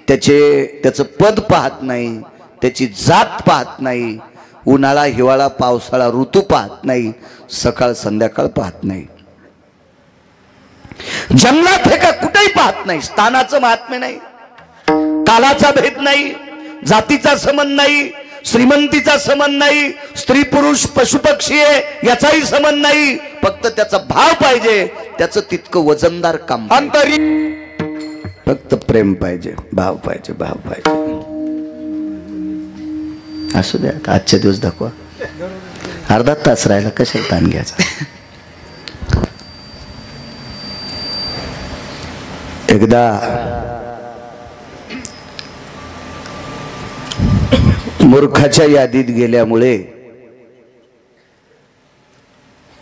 त्याचं पद पाहत नाही, त्याची जात पाहत नाही, उन्हाळा हिवाळा पावसाळा ऋतू पाहत नाही, सकाळ संध्याकाळ पाहत नाही, जंगलात हे का कुठेही पाहत नाही. स्थानाचं महात्म्य नाही, कालाचा भेद नाही, जातीचा संबंध नाही, श्रीमंतीचा संबंध नाही, स्त्री पुरुष पशु पक्षी आहे याचाही संबंध नाही. फक्त त्याचा भाव पाहिजे, त्याचं तितकं वजनदार काम, अंतरी फक्त प्रेम पाहिजे, भाव पाहिजे, भाव पाहिजे. असू द्या, आजच्या दिवस दाखवा. अर्धा तास राहिला, कशाला ताण घ्यायचा. एकदा मूर्खाच्या यादीत गेल्यामुळे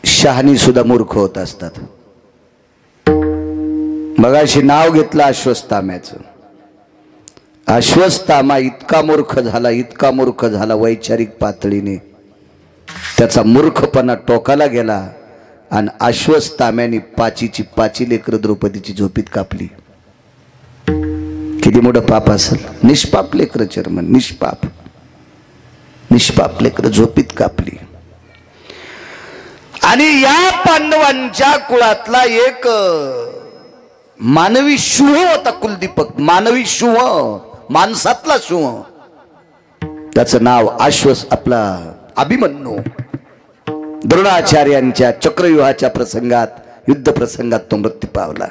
शहाणी सुद्धा मूर्ख होत असतात. मगाशी नाव घेतलं अश्वत्थाम्याचं. अश्वत्थामा इतका मूर्ख झाला, इतका मूर्ख झाला वैचारिक पातळीने, त्याचा मूर्खपणा टोकाला गेला आणि अश्वत्थाम्याने 5ची लेकरं द्रौपदीची झोपीत कापली. किती मोठं पाप असेल. निष्पाप लेकरं चर्मन, निष्पाप लेकरं झोपीत कापली. आणि या पांडवांच्या कुळातला एक मानवी शुभ होता, कुलदीपक. मानवी शुभ, माणसातला शुभ. त्याचं नाव आपला अभिमन्यू. द्रोणाचार्यांच्या चक्रव्यूहाच्या प्रसंगात, युद्ध प्रसंगात तो मृत्यू पावला.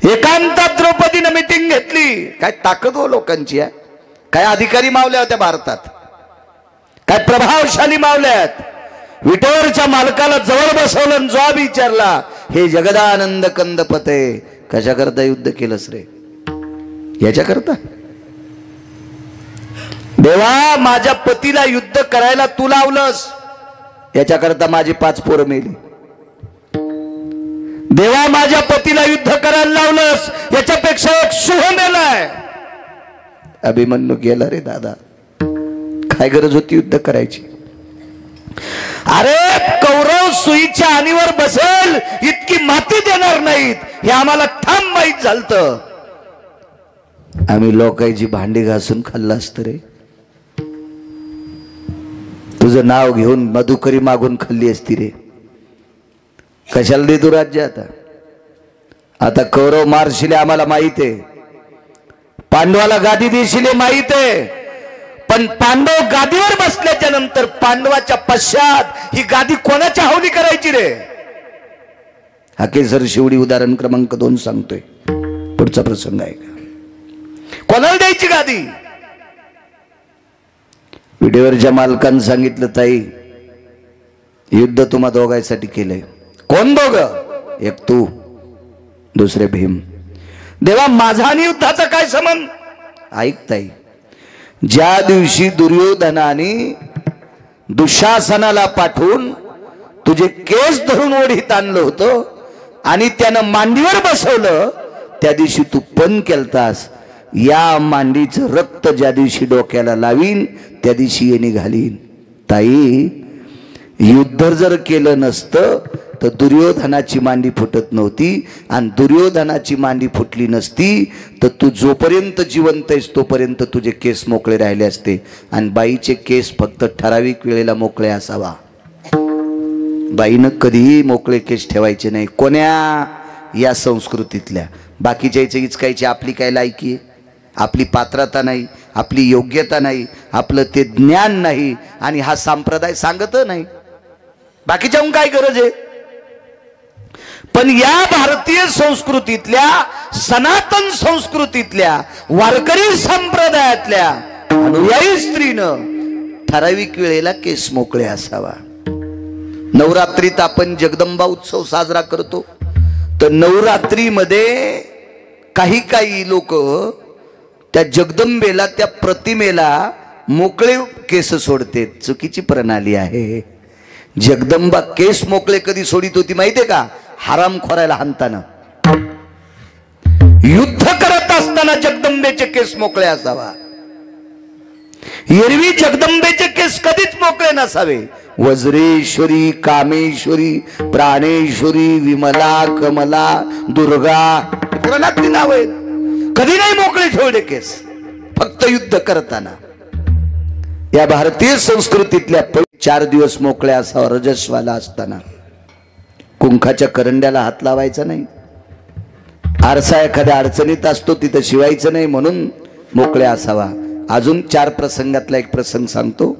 एकांतात द्रौपदीनं मीटिंग घेतली. काय ताकद हो लोकांची आहे. काय अधिकारी मावल्या होत्या भारतात, काय प्रभावशाली मावल्यात. विटेवरच्या मालकाला जवळ बसवलं आणि जॉब विचारला, हे जगदानंद कंदपते, कशाकरता युद्ध केलंस रे? याच्याकरता. देवा, माझ्या पतीला युद्ध करायला तू लावलंस, याच्याकरता माझी 5 पोरं मेली. देवा, माझ्या पतीला युद्ध करायला लावलंस, याच्यापेक्षा एक शुभ मेलाय. अभिमन्यू गेला रे दादा. काय गरज होती युद्ध करायची? अरे, कौरव सुईच्या आणीवर बसेल इतकी माती देणार नाहीत हे आम्हाला ठाम माहीत झालतं. आम्ही लोकांची भांडी घासून खाल्लं असतं रे. तुझं नाव घेऊन मधुकरी मागून खाल्ली असती रे. कशाला दे तू राज्य? आता कौरव मारशिले आम्हाला माहित आहे, पांडवाला गादी देशिले माहित आहे, पण पांडव गादीवर बसल्याच्या नंतर पांडवाच्या पश्चात ही गादी कोणाच्या हौली करायची रे? हाकेसर शिवडी उदाहरण क्रमांक 2 सांगतोय. पुढचा प्रसंग आहे का? कोणाला द्यायची गादी? व्हिडिओवरच्या मालकानं सांगितलं, ताई युद्ध तुम्हा दोघांसाठी केलंय. कोण दोघ? एक तू, दुसरे भीम. देवा माझा आणि युद्धाचा काय संबंध? ऐक ताई, ज्या दिवशी दुर्योधनाने दुःशासनाला पाठवून तुझे केस धरून ओढीत आणलं होतं आणि त्यानं मांडीवर बसवलं, त्या दिवशी तू पण केलतास. या मांडीचं रक्त ज्या दिवशी डोक्याला लावीन त्या दिवशी ये निघालीन. ताई युद्ध जर केलं नसतं तर दुर्योधनाची मांडी फुटत नव्हती, आणि दुर्योधनाची मांडी फुटली नसती तर तू जोपर्यंत जिवंत आहेस तोपर्यंत तुझे केस मोकळे राहिले असते. आणि बाईचे केस फक्त ठराविक वेळेला मोकळे असावा. बाईनं कधीही मोकळे केस ठेवायचे नाही. कोण्या? या संस्कृतीतल्या. बाकीच्या इचकायची आपली काय लायकी आहे? आपली पात्रता नाही, आपली योग्यता नाही, आपलं ते ज्ञान नाही, आणि हा संप्रदाय सांगत नाही. बाकीच्याहून काय गरज आहे? पण या भारतीय संस्कृतीतल्या, सनातन संस्कृतीतल्या, वारकरी संप्रदायातल्या अनुयायी स्त्रीनं ठराविक वेळेला केस मोकळे असावा. नवरात्रीत आपण जगदंबा उत्सव साजरा करतो, तर नवरात्रीमध्ये काही लोक त्या जगदंबेला, त्या प्रतिमेला मोकळे केस सोडते. चुकीची प्रणाली आहे. जगदंबा केस मोकळे कधी सोडित होती माहितीये का? हराम खोरायला हाणताना, युद्ध करत असताना जगदंबेचे केस मोकळे असावा. एरवी जगदंबेचे केस कधीच मोकळे नसावे. वज्रेश्वरी, कामेश्वरी, प्राणेश्वरी, विमला, कमला, दुर्गा, पुराणातली नाव आहेत. कधी नाही मोकळे ठेवले केस, फक्त युद्ध करताना. या भारतीय संस्कृतीतल्या 4 दिवस मोकळ्या असावा. रजस्वाला असताना कुंखाच्या करंड्याला हात लावायचा नाही. आरसा एखाद्या अडचणीत असतो तिथं शिवायचं नाही, म्हणून मोकळ्या असावा. अजून 4 प्रसंगातला एक प्रसंग सांगतो.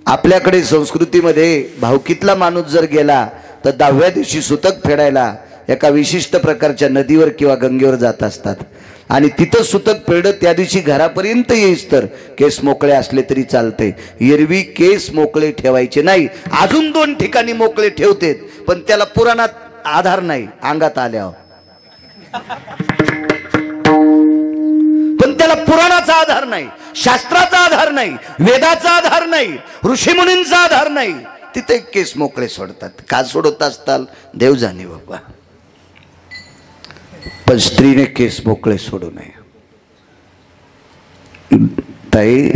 आपल्याकडे संस्कृतीमध्ये भावकीतला माणूस जर गेला तर 10व्या दिवशी सुतक फेडायला एका विशिष्ट प्रकारच्या नदीवर किंवा गंगेवर जात असतात, आणि तिथं सुतक फेडत त्या दिवशी घरापर्यंत येईस तर केस मोकळे असले तरी चालते. एरवी केस मोकळे ठेवायचे नाही. अजून 2 ठिकाणी मोकळे ठेवतेत, पण त्याला पुराणात आधार नाही. अंगात आल्यावर पण त्याला पुराणाचा आधार नाही, शास्त्राचा आधार नाही, वेदाचा आधार नाही, ऋषीमुनींचा आधार नाही. तिथे केस मोकळे सोडतात. का सोडत असताल देव जाणे बाबा, पण स्त्रीने केस मोकळे सोडू नये. ताई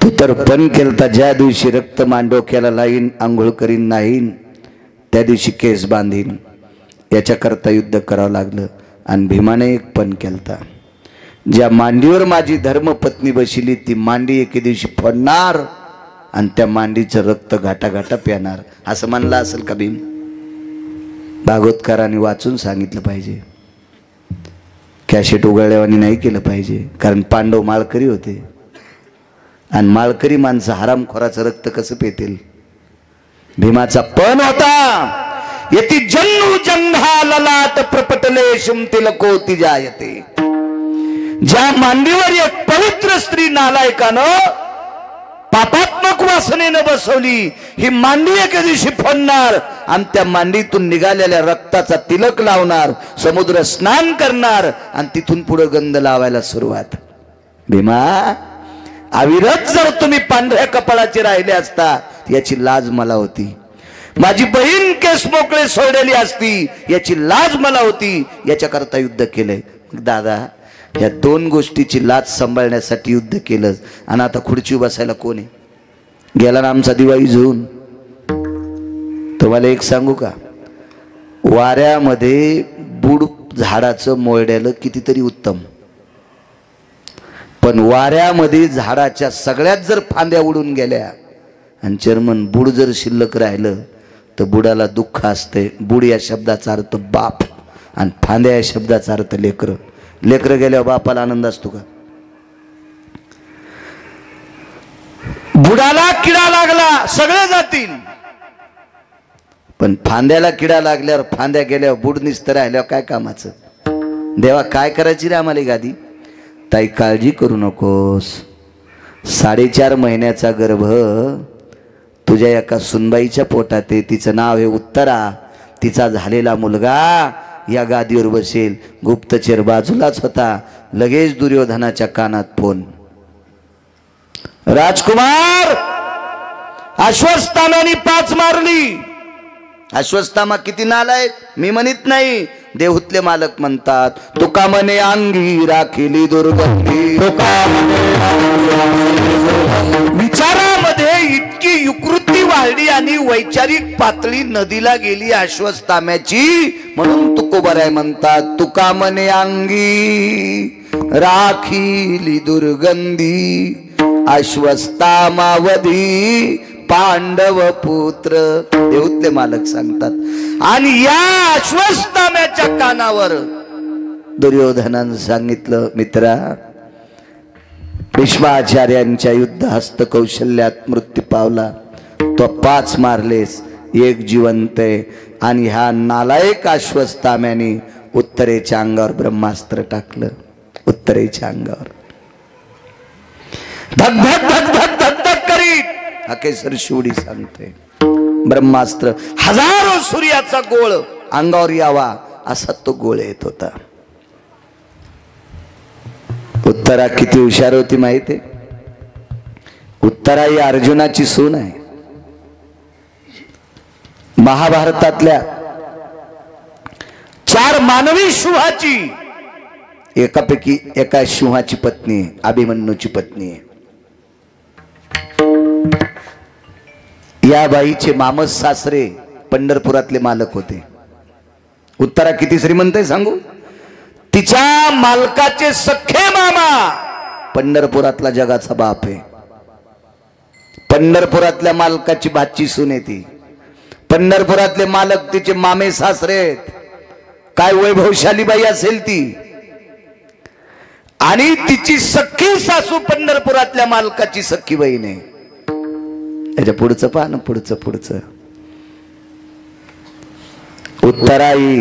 तू तर पण केलता, ज्या दिवशी रक्त मांडोक्याला लाईन, आंघोळ करीन नाहीन, त्या दिवशी केस बांधीन. याच्याकरता युद्ध करावं लागलं. आणि भीमाने एक पण केलता, ज्या मांडीवर माझी धर्मपत्नी बसली ती मांडी एके दिवशी फोडणार आणि त्या मांडीचं रक्त घाटा घाटा प्याणार. असं म्हणलं असेल का भीम? भागवतकारांनी वाचून सांगितलं पाहिजे. कॅशेट उघडल्यावानी नाही केलं पाहिजे, कारण पांडव माळकरी होते, आणि माळकरी माणसं हरामखोराचं रक्त कसं पेतील? भीमाचा पण होता, यती जन्नू जंघा ललाट प्रपटले शुमतिलकोती जायते. ज्या मांडीवर एक पवित्र स्त्री नालायकानं पापात्मक वासनेनं बसवली, ही मांडी एके दिवशी फोडणार आणि त्या मांडीतून निघालेल्या रक्ताचा तिलक लावणार, समुद्र स्नान करणार, आणि तिथून पुढे गंध लावायला सुरुवात. भीमा, अविरत जर तुम्ही पांढऱ्या कपाळाचे राहिले असता याची लाज मला होती. माझी बहीण केस मोकळे सोडलेली असती याची लाज मला होती. याच्याकरता युद्ध केलंय. दादा, या 2 गोष्टीची लाज सांभाळण्यासाठी युद्ध केलं, आणि आता खुर्ची बसायला कोण आहे? गेला ना आमचा दिवाळी झुून. तुम्हाला एक सांगू का? वाऱ्यामध्ये बुड झाडाचं मोरड्याला कितीतरी उत्तम. पण वाऱ्यामध्ये झाडाच्या सगळ्यात जर फांद्या उडून गेल्या आणि चर्मन बुड जर शिल्लक राहिलं तर बुडाला दुःख असते. बुड या शब्दाचा अर्थ बाप आणि फांद्या या शब्दाचा अर्थ लेकरं. लेकरं गेल्यावर बापाला आनंद असतो का? बुडाला किडा लागला सगळे जातील, पण फांद्याला किडा लागल्यावर फांद्या गेल्यावर बुड निस्तर राहिल्यावर काय कामाचं? देवा काय करायची रे आम्हाला गादी? ताई काळजी करू नकोस. 4.5 महिन्याचा गर्भ तुझ्या एका सुनबाईच्या पोटात आहे. तिचं नाव आहे उत्तरा. तिचा झालेला मुलगा या गादीवर बसेल. गुप्तचर बाजूलाच होता. लगेच दुर्योधनाच्या कानात फोन. राजकुमार अश्वत्थाम्याने 5 मारली. अश्वत्थामा किती नालायक मी म्हणत नाही, देहूतले मालक म्हणतात. तुका मने अंगी राखिली दुर्गंधी. विचारामध्ये इतकी युकृती वाढली आणि वैचारिक पातळी नदीला गेली अश्वत्थाम्याची. म्हणून तुकोबराय म्हणतात तुका मने अंगी राखिली दुर्गंधी. अश्वत्थामावधी पांडव पुत्र. देऊतले मालक सांगतात. आणि या अश्वत्थाम्याच्या कानावर दुर्योधनानं सांगितलं, मित्रा भीष्माचार्यांच्या युद्ध हस्त कौशल्यात मृत्यू पावला. तो 5 मारलेस, 1 जिवंत आहे. आणि ह्या नालायक अश्वत्थाम्याने उत्तरेच्या अंगावर ब्रह्मास्त्र टाकलं. उत्तरेच्या अंगावर धक धक धक धक धक धक करीत हाकेसर शिवडी सांगते. ब्रह्मास्त्र हजारो सूर्याचा गोळ अंगावर यावा असा तो गोळ येत होता. उत्तरा किती हुशार होती माहिती आहे? उत्तरा ही अर्जुनाची सून आहे. महाभारतातल्या 4 मानवी शुभाची एकापैकी एका सिंहाची पत्नी आहे. अभिमन्यूची पत्नी आहे. या बाईचे मामस सासरे पंढरपुरातले मालक होते. उत्तरा किती श्रीमंत आहे सांगू? तिच्या मालकाचे सख्खे मामा पंढरपुरातला जगाचा बाप आहे. पंढरपुरातल्या मालकाची भाची सून आहे ती. पंढरपुरातले मालक तिचे मामे सासरे आहेत. काय वैभवशाली बाई असेल ती. आणि तिची सख्खी सासू पंढरपुरातल्या मालकाची सख्खी बहीण आहे. याच्या पुढचं पहा ना, पुढचं उत्तराई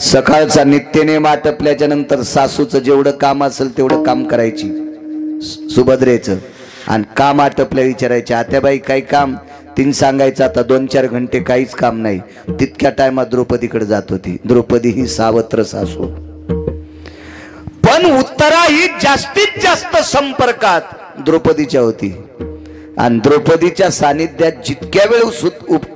सकाळचा नित्यनेम आटपल्याच्या नंतर सासूचं जेवढं काम असेल तेवढं काम करायची सुभद्रेचं. आणि काम आटपल्या विचारायचे, आत्याबाई काही काम? तीन सांगायचं आता 2-4 घंटे काहीच काम नाही. तितक्या टायमात द्रौपदीकडे जात होती. द्रौपदी ही सावत्र सासू. पण उत्तरा ही जास्तीत जास्त संपर्कात द्रौपदीच्या होती. आणि द्रौपदीच्या सानिध्यात जितक्या वेळ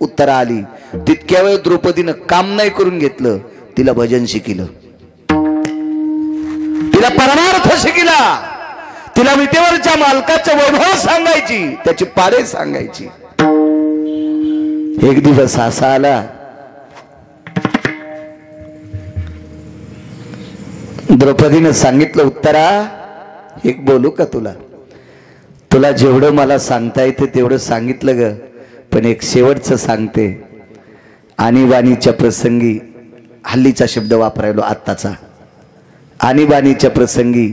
उत्तरा आली तितक्या वेळ द्रौपदीनं काम नाही करून घेतलं. तिला भजन शिकिलं, तिला परमार्थ शिकिला, तिला विटेवरच्या मालकाचं वैभव सांगायची, त्याची पाडे सांगायची. एक दिवस असा आला, द्रौपदीनं सांगितलं, उत्तरा एक बोलू का तुला? तुला जेवढं मला सांगता येते तेवढं सांगितलं ग, पण एक शेवटचं सांगते. आणीबाणीच्या प्रसंगी, हल्लीचा शब्द वापरायलो आत्ताचा, आणीबाणीच्या प्रसंगी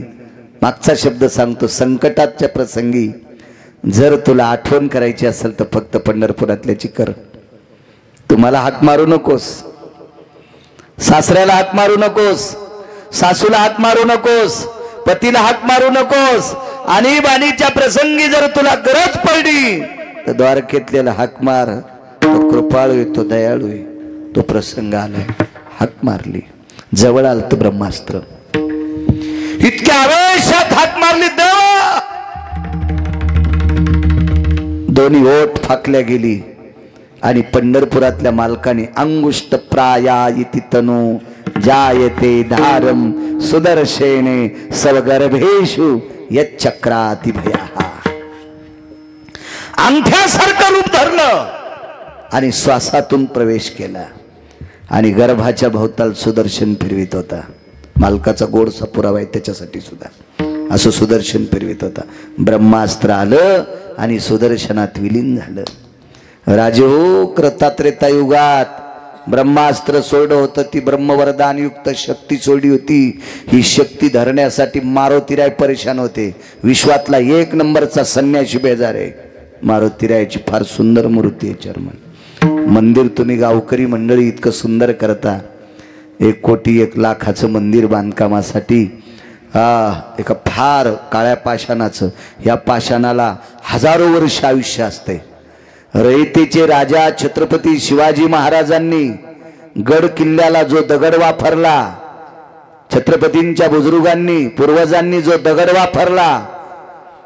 मागचा शब्द सांगतो, संकटाच्या प्रसंगी जर तुला आठवण करायची असेल तर फक्त पंढरपुरातल्याची कर. तुम्हाला हाक मारू नकोस, सासऱ्याला हाक मारू नकोस, सासूला हाक मारू नकोस, पतीला हाक मारू नकोस. आणीबाणीच्या प्रसंगी जर तुला गरज पडली तर द्वारकेतल्याला हाक मार. तो कृपाळू आहे, तो दयाळू आहे. तो प्रसंग आलाय, हाक मारली, जवळ आलं तर ब्रह्मास्त्र. इतक्या आवेशात हाक मारली, देवा दोन्ही ओठ फाकल्या गेली. आणि पंढरपुरातल्या मालकाने अंगुष्ट प्राया इति तनु जायते धारम सुदर्शेने सवगर्भेषु यच्चक्राति भयाः. अंगठ्यासारखं रूप धरलं आणि श्वासातून प्रवेश केला आणि गर्भाच्या भोवताल सुदर्शन फिरवित होता. मालकाचा गोडसा पुरावा आहे त्याच्यासाठी सुद्धा. असं सुदर्शन फिरवित होता. ब्रह्मास्त्र आलं आणि सुदर्शनात विलीन झालं. राजे हो, कृतात्रेता युगात ब्रह्मास्त्र सोडलं होतं, ती ब्रह्मवरदान युक्त शक्ती सोडली होती. ही शक्ती धरण्यासाठी मारुतीराय परेशान होते. विश्वातला 1 नंबरचा संन्यासी बेजार आहे. मारुतीरायाची फार सुंदर मूर्ती आहे. चर्मन मंदिर तुम्ही गावकरी मंडळी इतकं सुंदर करता. 1 कोटी 1 लाखाचं मंदिर बांधकामासाठी एका फार काळ्या पाषाणाचं, या पाषाणाला हजारो वर्ष आयुष्य असते. रयतेचे राजा छत्रपती शिवाजी महाराजांनी गड किल्ल्याला जो दगड वापरला, छत्रपतींच्या बुजुर्गांनी पूर्वजांनी जो दगड वापरला,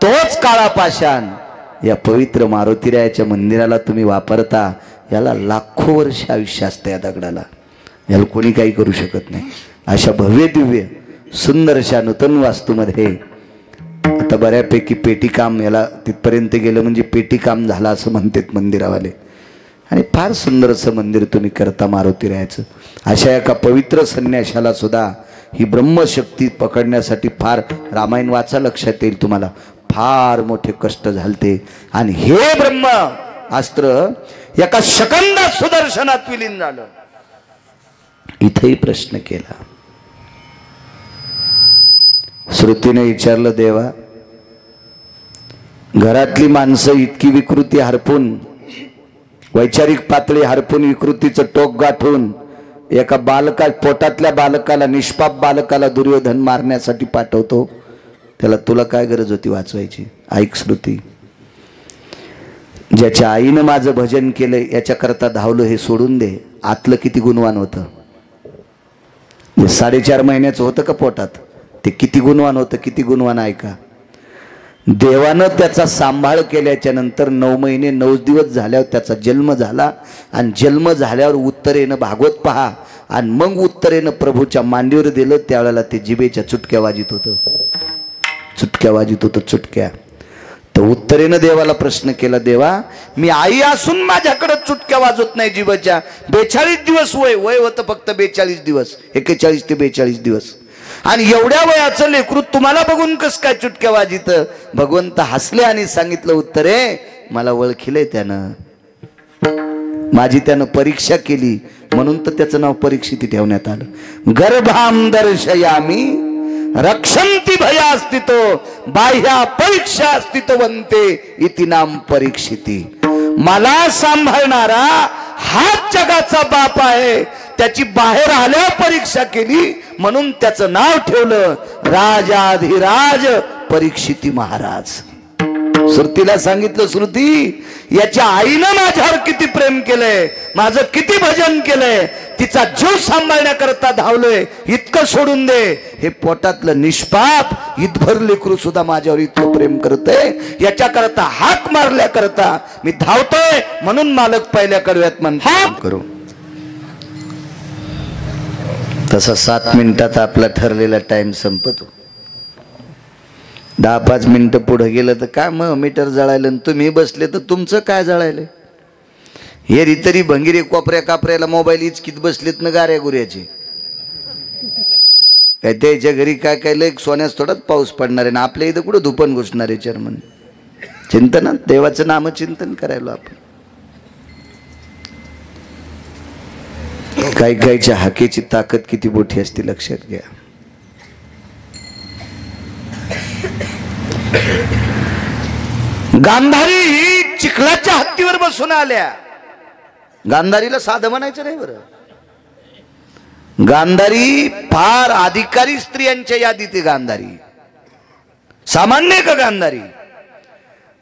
तोच काळा पाषाण या पवित्र मारुतीरायाच्या मंदिराला तुम्ही वापरता. याला लाखो वर्ष आयुष्य असते. या दगडाला याला कोणी काही करू शकत नाही. अशा भव्य दिव्य सुंदरशा नूतन वास्तूमध्ये आता बऱ्यापैकी पेटीकाम, याला तिथपर्यंत गेलं म्हणजे पेटीकाम झालं असं म्हणतात मंदिरावाले. आणि फार सुंदर असं मंदिर तुम्ही करता मारुतीरायाचं. अशा एका पवित्र संन्याशाला सुद्धा ही ब्रह्मशक्ती पकडण्यासाठी फार, रामायण वाचा लक्षात येईल तुम्हाला, फार मोठे कष्ट झालते. आणि हे ब्रह्म अस्त्र एका सेकंदात सुदर्शनात विलीन झालं. इथेही प्रश्न केला. श्रुतीने विचारलं, देवा घरातली माणसं इतकी विकृती हरपून, वैचारिक पातळी हरपून, विकृतीचं टोक गाठून एका पोटातल्या बालकाला, निष्पाप बालकाला दुर्योधन मारण्यासाठी पाठवतो, त्याला तुला काय गरज होती वाचवायची? ऐक श्रुती, ज्याच्या आईनं माझं भजन केलं याच्याकरता धावलं हे सोडून दे. आतलं किती गुणवान होतं. 4.5 महिन्याचं होतं का पोटात, ते किती गुणवान होतं, किती गुणवान. ऐका, देवानं त्याचा सांभाळ केल्याच्या नंतर 9 महिने 9 दिवस झाल्यावर त्याचा जन्म झाला. आणि जन्म झाल्यावर उत्तरेनं भागवत पहा, आणि मग उत्तरेनं प्रभूच्या मांडीवर दिलं. त्यावेळेला ते जिभेच्या चुटक्या वाजित होतं, चुटक्या वाजित होतं, चुटक्या. तर उत्तरेनं देवाला प्रश्न केला, देवा मी आई असून माझ्याकडे चुटक्या वाजवत नाही जिभेच्या. 42 दिवस वय होतं, फक्त 42 दिवस, 41 ते 42 दिवस. आणि एवढ्या वयाचं लेकरू तुम्हाला बघून कस काय चुटक्या वाजित? भगवंत हसले आणि सांगितलं, उत्तरे मला ओळखिलंय त्यानं, माझी त्यानं परीक्षा केली, म्हणून तर त्याचं नाव परीक्षिती ठेवण्यात आलं. गर्भाम दर्शयामी रक्षंती भयास्थितो बाह्या परीक्षा स्थितवंते इति नाम परीक्षिती. मला सांभाळणारा हाच जगाचा बाप आहे, त्याची बाहेर आल्या परीक्षा केली, म्हणून त्याचं नाव ठेवलं राजाधिराज परीक्षिती महाराज. श्रुतीला सांगितलं, श्रुती याच्या आईनं माझ्यावर किती प्रेम केलंय, माझं किती भजन केलंय, तिचा जीव सांभाळण्याकरता धावलोय, इतकं सोडून दे. हे पोटातलं निष्पाप इतभर लेकरू सुद्धा माझ्यावर इतकं प्रेम करतंय, याच्याकरता हाक मारल्याकरता मी धावतोय, म्हणून मालक पहिल्या कडव्यात म्हणतो करू. तसा 7 मिनिटात आपला ठरलेला टाइम संपतो. 10-5 मिनिटं पुढे गेलं तर काय मग मीटर जळायलं, तुम्ही बसले तर तुमचं काय जळायलं. हे रितरी भंगिरी कोपऱ्या कापऱ्याला मोबाईल इचकीत बसलेत ना गाऱ्या गुऱ्याचे. काय त्याच्या घरी काय काय लय सोन्यास थोडाच पाऊस पडणार आहे ना, आपल्या इथं कुठं धुपण घुसणार आहे. चर्मन चिंतन, देवाचं नामचिंतन करायला आपण. काही काहीच्या हाकेची ताकद किती मोठी असते लक्षात घ्या. गांधारी ही चिखलाच्या हत्तीवर बसून आल्या. गांधारीला साधं म्हणायचं नाही बरं. गांधारी फार अधिकारी स्त्रियांच्या यादीत आहे. गांधारी सामान्य का गांधारी?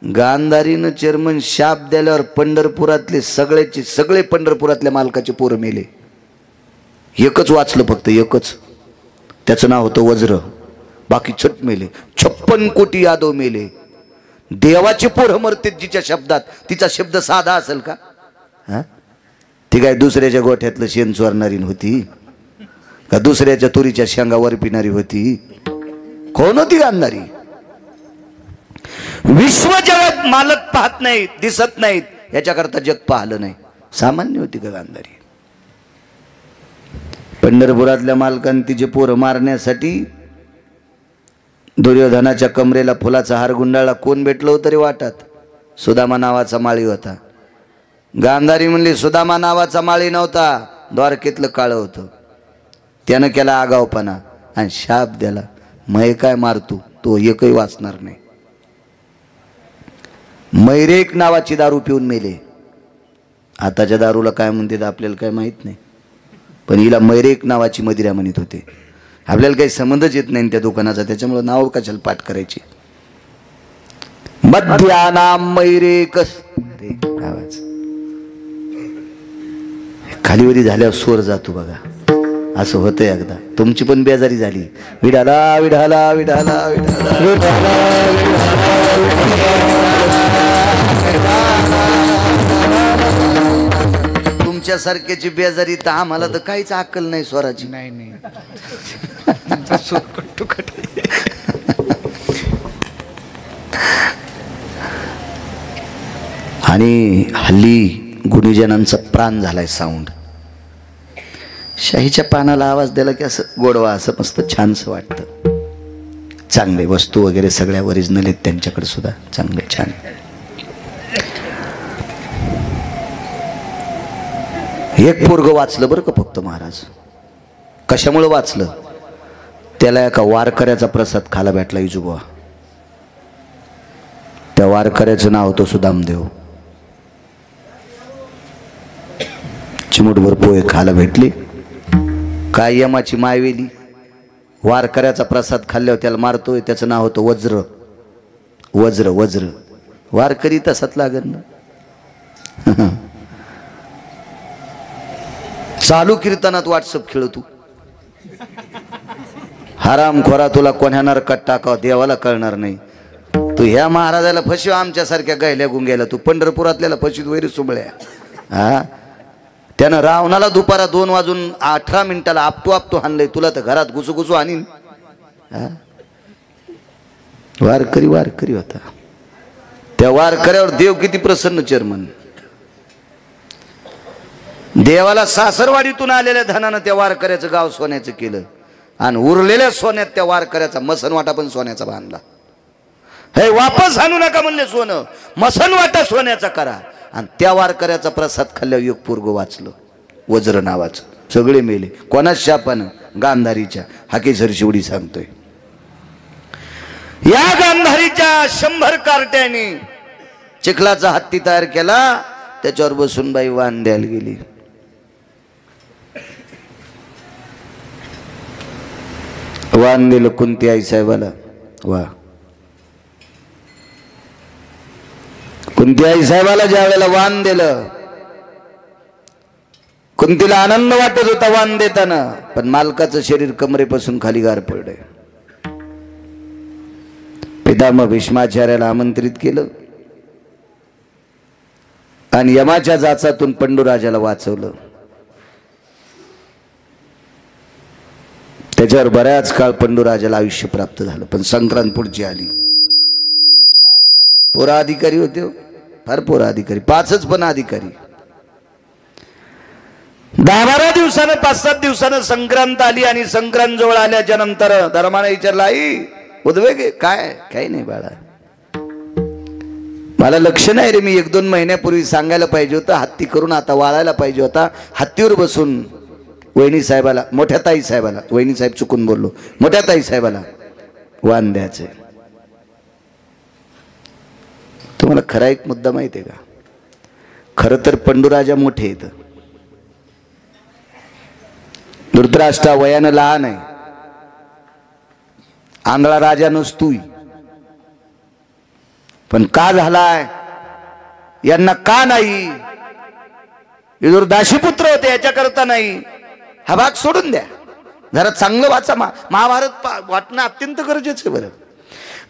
गांधारीनं चेअरमन शाप द्याल्यावर पंढरपुरातले सगळे पंढरपुरातल्या मालकाचे पोरं मेले. एकच वाचलं फक्त, एकच, त्याचं नाव होतं वज्र. बाकी छट मेले. 56 कोटी यादव मेले. देवाचे पोरं मरते जिच्या शब्दात. तिचा शब्द साधा असेल का? हा, ती काय दुसऱ्याच्या गोठ्यातलं शेण चोरणारी होती का? दुसऱ्याच्या तुरीच्या शेंगावर पिणारी होती? कोण होती गांधारी? विश्व जगात मालक पाहत नाहीत, दिसत नाहीत, याच्याकरता जग पाहलं नाही. सामान्य होती का गांधारी? पंढरपुरातल्या मालकांनी तिचे पोरं मारण्यासाठी दुर्योधनाच्या कमरेला फुलाचा हार गुंडाळला, कोण भेटलं होतं रे वाटात? सुदामा नावाचा माळी होता. गांधारी म्हणली सुदामा नावाचा माळी नव्हता, द्वारकेतलं काळं होतं. त्यानं केला आगावपणा आणि शाप द्याला, मै काय मारतो तो एकही वाचणार नाही. मैरेक नावाची दारू पिऊन मेले. आताच्या दारूला काय म्हणतात आपल्याला काय माहित नाही, पण हिला मैरेक नावाची मदिरा म्हणत होते. आपल्याला काही संबंधच येत नाही त्या दुकानाचा, त्याच्यामुळे नाव कशाला पाठ करायची. मध्यानाम मैरेकस, आवाज खालीवरी झाल्यावर स्वर जातो बघा, असं होतंय. एकदा तुमची पण बेजारी झाली, विडाला विडाला विडाला विडाला तुमच्यासारख्याची बेजारी तर आम्हाला तर काहीच अक्कल नाही स्वराची. नाही नाही आणि हल्ली गुणीजनांचा प्राण झालाय साऊंड. शाहीच्या पानाला आवाज दिला की असं गोडवा, असं मस्त छानसं वाटतं. चांगले वस्तू वगैरे सगळ्या ओरिजिनल आहेत त्यांच्याकडे सुद्धा, चांगले छान. एक पोरग वाचलं बरं का फक्त महाराज. कशामुळे वाचलं? त्याला एका वारकऱ्याचा प्रसाद खायला भेटला इजुबा. त्या वारकऱ्याचं नाव होतं सुदामदेव. चिमूटभर पोहे खायला भेटली. काय यमाची मायवेली, वारकऱ्याचा प्रसाद खाल्ल्यावर त्याला मारतोय. त्याचं नाव होतं वज्र. वज्र वज्र वारकरी तसाच लागत ना. चालू कीर्तनात व्हॉट्सअप खेळ तू, हराम खोरा, तुला कोण्या नरकात टाकाव देवाला कळणार नाही. तू ह्या महाराजाला फसव, आमच्यासारख्या गायल्या गुंग्याला. तू पंढरपुरातल्याला फशीत वैरी सुबळ्या. हा, त्यानं रावणाला दुपारा 2:18 आपटू हाणलंय, तुला तर घरात घुसू आणीन. वारकरी वारकरी होता. त्या वारकऱ्यावर देव किती प्रसन्न. चेअरमन देवाला सासरवाडीतून आलेल्या धनानं त्या वारकऱ्याचं गाव सोन्याचं केलं, आणि उरलेल्या सोन्यात त्या वारकऱ्याचा मसनवाटा पण सोन्याचा बांधला. हे वापस आणू नका म्हणले सोनं, मसनवाटा सोन्याचा करा. आणि त्या वारकऱ्याचा प्रसाद खाल्ल्यावर एक पोरग वाचलं, वज्र नावाचं. सगळे मेले. कोणाच शापानं? गांधारीच्या. हाकेसर शिवडी सांगतोय. या गांधारीच्या 100 कार्ट्याने चिखलाचा हत्ती तयार केला, त्याच्यावर बसून बाई वाण द्यायला गेली. वाण दिलं कुंती आई साहेबाला. वा, कुंती आई साहेबाला ज्या वेळेला वाण दिलं, कुंतीला आनंद वाटत होता वाण देताना, पण मालकाचं शरीर कमरेपासून खाली गार पडलंय. पितामह भीष्माचार्याला आमंत्रित केलं आणि यमाच्या जाचातून पंडूराजाला वाचवलं. त्याच्यावर बऱ्याच काळ पंडूराजाला आयुष्य प्राप्त झालं. पण संक्रांत पुढची आली. पोरा अधिकारी होते हो, फार पोरा अधिकारी, 5च पण अधिकारी. 10-12 दिवसानं 5-7 दिवसानं संक्रांत आली. आणि संक्रांत जवळ आल्याच्या नंतर धर्माने विचारलं, आई उद्वेग काय? काही नाही बाळा, मला लक्ष नाही रे. मी 1-2 महिन्यापूर्वी सांगायला पाहिजे होतं, हत्ती करून आता वाळायला पाहिजे होता. हत्तीवर बसून वहिनी साहेबाला, मोठ्या ताई साहेबाला, वहिनी साहेब चुकून बोललो, मोठ्या ताई साहेबाला वाण द्यायचे. तुम्हाला खरा एक मुद्दा माहिती आहे का? खरं तर पंडूराजा मोठे आहेत. धृतराष्ट्र वयानं लहान आहे. आंधळा राजा नसतोय. पण का झालाय? यांना का नाही? विदुर दाशीपुत्र होते, याच्याकरता नाही. हा भाग सोडून द्या, जरा चांगलं वाचा. महाभारत वाटणं अत्यंत गरजेचं आहे बरं.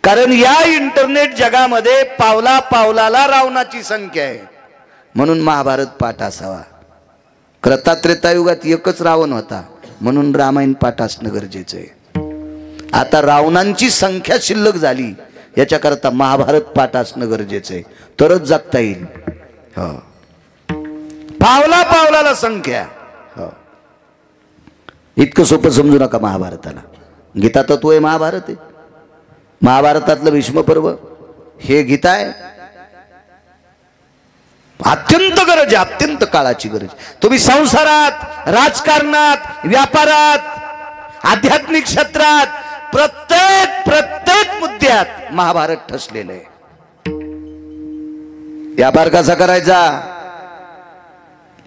कारण या इंटरनेट जगामध्ये पावला पावलाला रावणाची संख्या आहे. म्हणून महाभारत पाठ असावा. त्रेतायुगात एकच रावण होता, म्हणून रामायण पाठ असणं गरजेचं आहे. आता रावणांची संख्या शिल्लक झाली, याच्याकरता महाभारत पाठ असणं गरजेचं आहे, तरच जगता येईल. हो, पावला पावलाला संख्या. हो, इतकं सोपं समजू नका महाभारताला. गीता तत्व आहे, महाभारत आहे. महाभारतातलं भीष्म पर्व हे गीता आहे. अत्यंत गरज आहे, अत्यंत काळाची गरज. तुम्ही संसारात, राजकारणात, व्यापारात, आध्यात्मिक क्षेत्रात प्रत्येक मुद्द्यात महाभारत ठसलेलं आहे. व्यापार कसा करायचा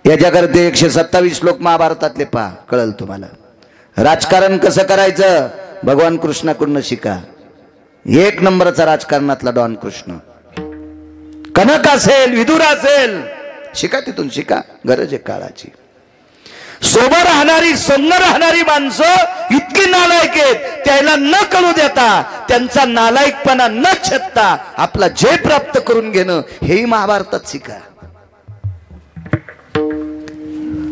याच्याकरता 127 श्लोक महाभारतातले पहा, कळल तुम्हाला. राजकारण कसं करायचं भगवान कृष्णाकडून शिका. 1 नंबरचा राजकारणातला डॉन कृष्ण. कनक असेल, विदुर असेल, शिका, तिथून शिका. गरज आहे काळाची. सोबत राहणारी, संग राहणारी माणसं इतकी नालायक आहेत, त्याला न कळू देता, त्यांचा नालायकपणा न छेदता आपला जय प्राप्त करून घेणं, हेही महाभारतात शिका.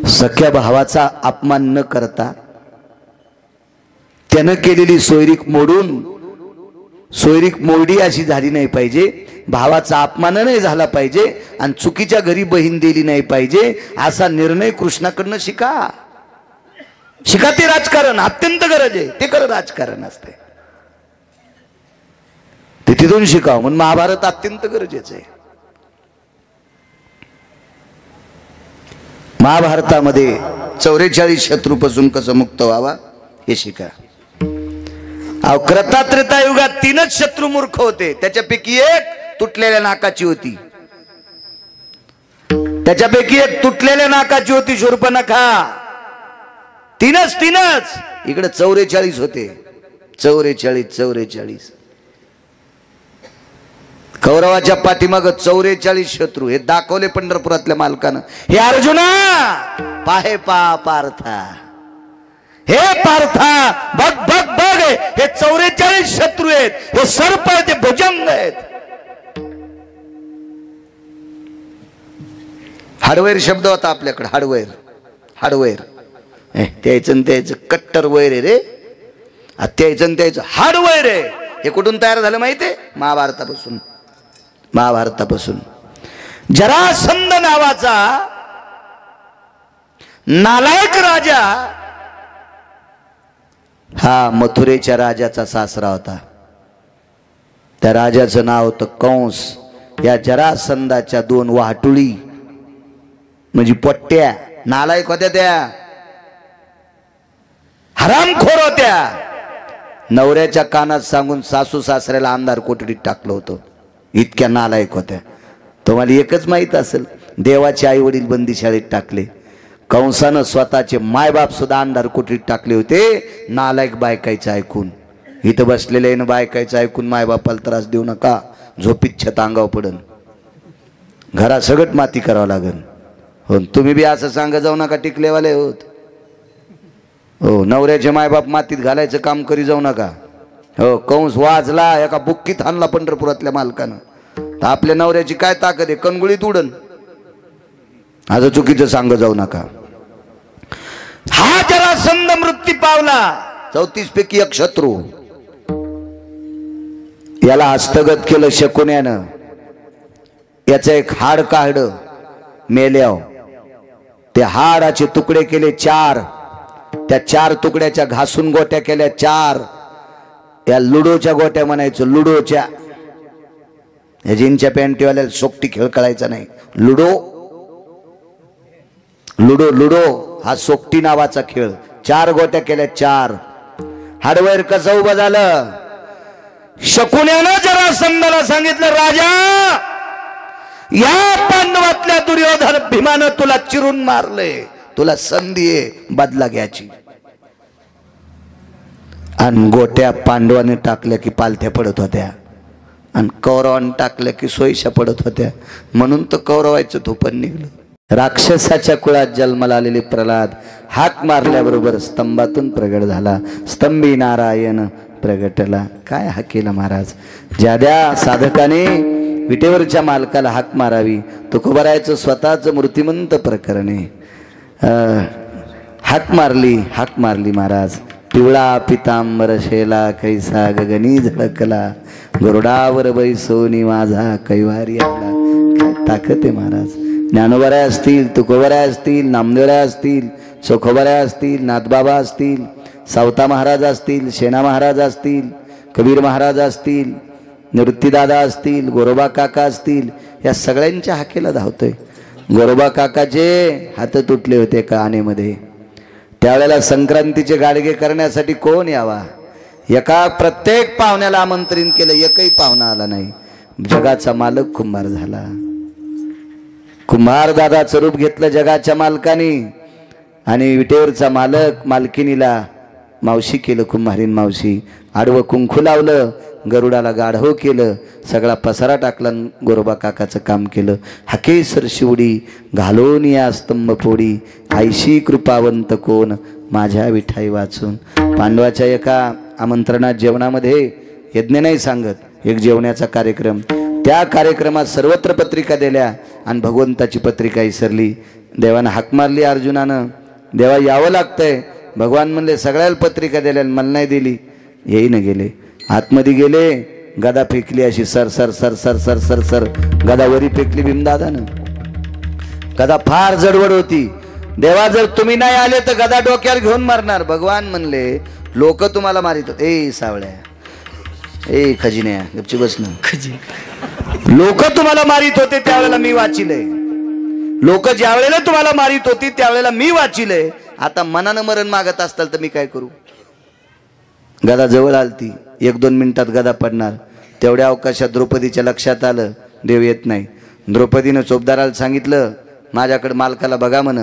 सख्या भावाचा अपमान न करता त्यानं केलेली सोयरीक मोरडी अशी झाली नाही पाहिजे. भावाचा अपमान नाही झाला पाहिजे आणि चुकीच्या घरी बहीण दिली नाही पाहिजे, असा निर्णय कृष्णाकडनं शिका. शिका ते राजकारण अत्यंत गरज आहे. ते खरं राजकारण असते, ते तिथून शिकावं. म्हणून महाभारत अत्यंत गरजेचं आहे. महाभारतामध्ये 44 शत्रूपासून कसं मुक्त व्हावा हे शिका. त्रेता युगात 3च शत्रू मूर्ख होते. त्याच्यापैकी एक तुटलेल्या नाकाची होती. शूर्पणखा. 3च. इकडे 44 होते. 44 कौरवाच्या पाठीमाग 44 शत्रू. हे दाखवले पंढरपुरातल्या मालकानं. हे अर्जुना पाहे पार्था, हे पार्था बघ बघ बघ, हे 44 शत्रू आहेत. हे सर्प आहेत, हे भुजंग आहेत. हार्डवेअर शब्द होता आपल्याकडे. हार्डवेअर त्याचं कट्टर वैर आहे रे. त्याचं हार्डवेअर आहे. हे कुठून तयार झालं माहितीये? महाभारतापासून. जरासंध नावाचा नालायक राजा हा मथुरेच्या राजाचा सासरा होता. त्या राजाचं नाव होतं कंस. या जरासंधाच्या 2 वाहटुळी म्हणजे पोट्ट्या नालायक होत्या. त्या हरामखोर होत्या. नवऱ्याच्या कानात सांगून सासू सासऱ्याला अंधार कोठडीत टाकलं होतं. इतक्या नालायक होत्या. तुम्हाला एकच माहित असेल, देवाचे आई वडील बंदीशाळेत टाकले. कंसानं स्वतःचे मायबाप सुद्धा अंधार कोठडीत टाकले होते नालायक बायकायचं ऐकून. इथं बसलेले बायकायचं ऐकून मायबापाला त्रास देऊ नका, झोपीत छत अंगावर पडन, घरात सगळं माती करावं लागन. हो, तुम्ही बी असं सांगा जाऊ नका, टिकलेवाले होत. हो, नवऱ्याचे मायबाप मातीत घालायचं काम करी जाऊ नका. हो, कंस वाजला, एका बुक्कीत आणला पंढरपुरातल्या मालकानं. तर आपल्या नवऱ्याची काय ताकद आहे, कणगुळीत उडन. आज चुकीचं सांग जाऊ नका. हा जरासंध मृत्यू पावला. 34 पैकी 1 शत्रू. याला हस्तगत केलं शकुन्यानं. याचं एक हाड काढलं मेल्याव. ते हाडाचे तुकडे केले 4. त्या 4 तुकड्याच्या घासून गोट्या केल्या 4. या लुडोच्या गोट्या म्हणायचं. लुडोच्या. या जीनच्या पॅन्टीवाल्याला सोकटी खेळ कळायचा नाही. लुडो हा सोकटी नावाचा खेळ. 4 गोट्या केल्या 4. हार्डवेअर कसं उभं झालं? शकुन्यानं जरासंधाला सांगितलं, राजा या पांडवातल्या दुर्योधन भीमानं तुला चिरून मारले, तुला संधी आहे बदला घ्यायची. आणि गोट्या पांडवाने टाकल्या की पालथ्या पडत होत्या आणि कौरवाने टाकल्या की सोयीशा पडत होत्या. म्हणून तर कौरवायचं धोपण निघलं. राक्षसाच्या कुळात जन्माला आलेले प्रल्हाद हाक मारल्याबरोबर स्तंभातून प्रगट झाला. स्तंभी नारायण प्रगटला. काय हाक केला महाराज? ज्याद्या साधकाने विटेवरच्या मालकाला हाक मारावी, तुकोबारायचं स्वतःच मूर्तिमंत प्रकरणे. हाक मारली महाराज. पिवळा पितांबर शेला कैसा गगनी झळकला, गरुडावर बैसोनी माझा कैवारी आला. काय ताकद आहे महाराज. ज्ञानोबराय असतील, तुकोबराय असतील, नामदेवराय असतील, चोखोबराय असतील, नाथबाबा असतील, सावता महाराज असतील, सेना महाराज असतील, कबीर महाराज असतील, निवृत्तीदादा असतील, गोरोबा काका असतील, या सगळ्यांच्या हाकेला धावतोय. गोरोबा काकाचे हात तुटले होते का आनेमध्ये. त्यावेळेला संक्रांतीचे गाडगे करण्यासाठी कोण यावा, एका प्रत्येक पाहुण्याला आमंत्रित केलं, एकही पाहुणा आला नाही. जगाचा मालक कुंभार झाला. कुंभार दादाचं रूप घेतलं जगाच्या मालकाने, आणि विटेवरचा मालक मालकिनीला मावशी केलं, कुंभारीन मावशी. आडवं कुंकू लावलं, गरुडाला गाढव केलं, सगळा पसारा टाकला, गोरोबा काकाचं काम केलं. हकेसर शिवडी घालून या स्तंभ फोडी, आईशी कृपावंत कोण माझ्या विठाई वाचून. पांडवाच्या एका आमंत्रणात जेवणामध्ये यज्ञ नाही सांगत, एक जेवण्याचा कार्यक्रम. त्या कार्यक्रमात सर्वत्र पत्रिका दिल्या आणि भगवंताची पत्रिका विसरली. देवानं हाक मारली अर्जुनानं, देवा यावं लागतंय. भगवान म्हणले सगळ्याला पत्रिका दिल्या, मला नाही दिली. येईन गेले, आतमध्ये गेले, गदा फेकली अशी sir sir sir sir sir sir sir गदा वरी फेकली भीमदादानं. गदा फार जडवड होती. देवा जर तुम्ही नाही आले तर गदा डोक्यावर घेऊन मारणार. भगवान म्हणले लोक तुम्हाला मारित होते. ए सावळ्या, ए खजिन्या, गपची बस ना. लोक तुम्हाला मारित होते त्यावेळेला मी वाचिले. लोक ज्या वेळेला तुम्हाला मारित होती त्यावेळेला मी वाचिले. आता मनानं मरण मागत असताल तर मी काय करू. गदा जवळ आलती, 1-2 मिनिटात गदा पडणार. तेवढ्या अवकाशात द्रौपदीच्या लक्षात आलं देव येत नाही. द्रौपदीनं चोपदाराला सांगितलं माझ्याकडे मालकाला बघा म्हण.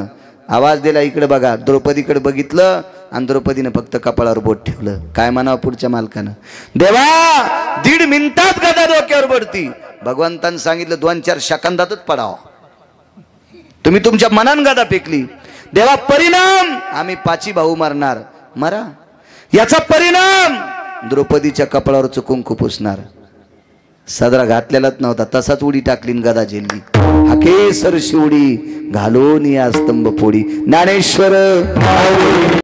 आवाज दिला इकडे बघा. द्रौपदीकडे बघितलं आणि द्रौपदीनं फक्त कपाळावर बोट ठेवलं. काय म्हणावं पुढच्या मालकानं, देवा 1.5 मिनिटात गदा डोक्यावर पडती. भगवंतानं सांगितलं 2-4 सेकंदातच पडावं. तुम्ही तुमच्या मनान गदा फेकली. देवा परिणाम आम्ही 5 भाऊ मारणार, मरा. याचा परिणाम द्रौपदीच्या कपाळावरचं कुंकू पुसणार. सदरा घातलेलाच नव्हता, तसाच उडी टाकली गदा झेलली. हकेसर शिवडी घालून या स्तंभ फोडी. ज्ञानेश्वर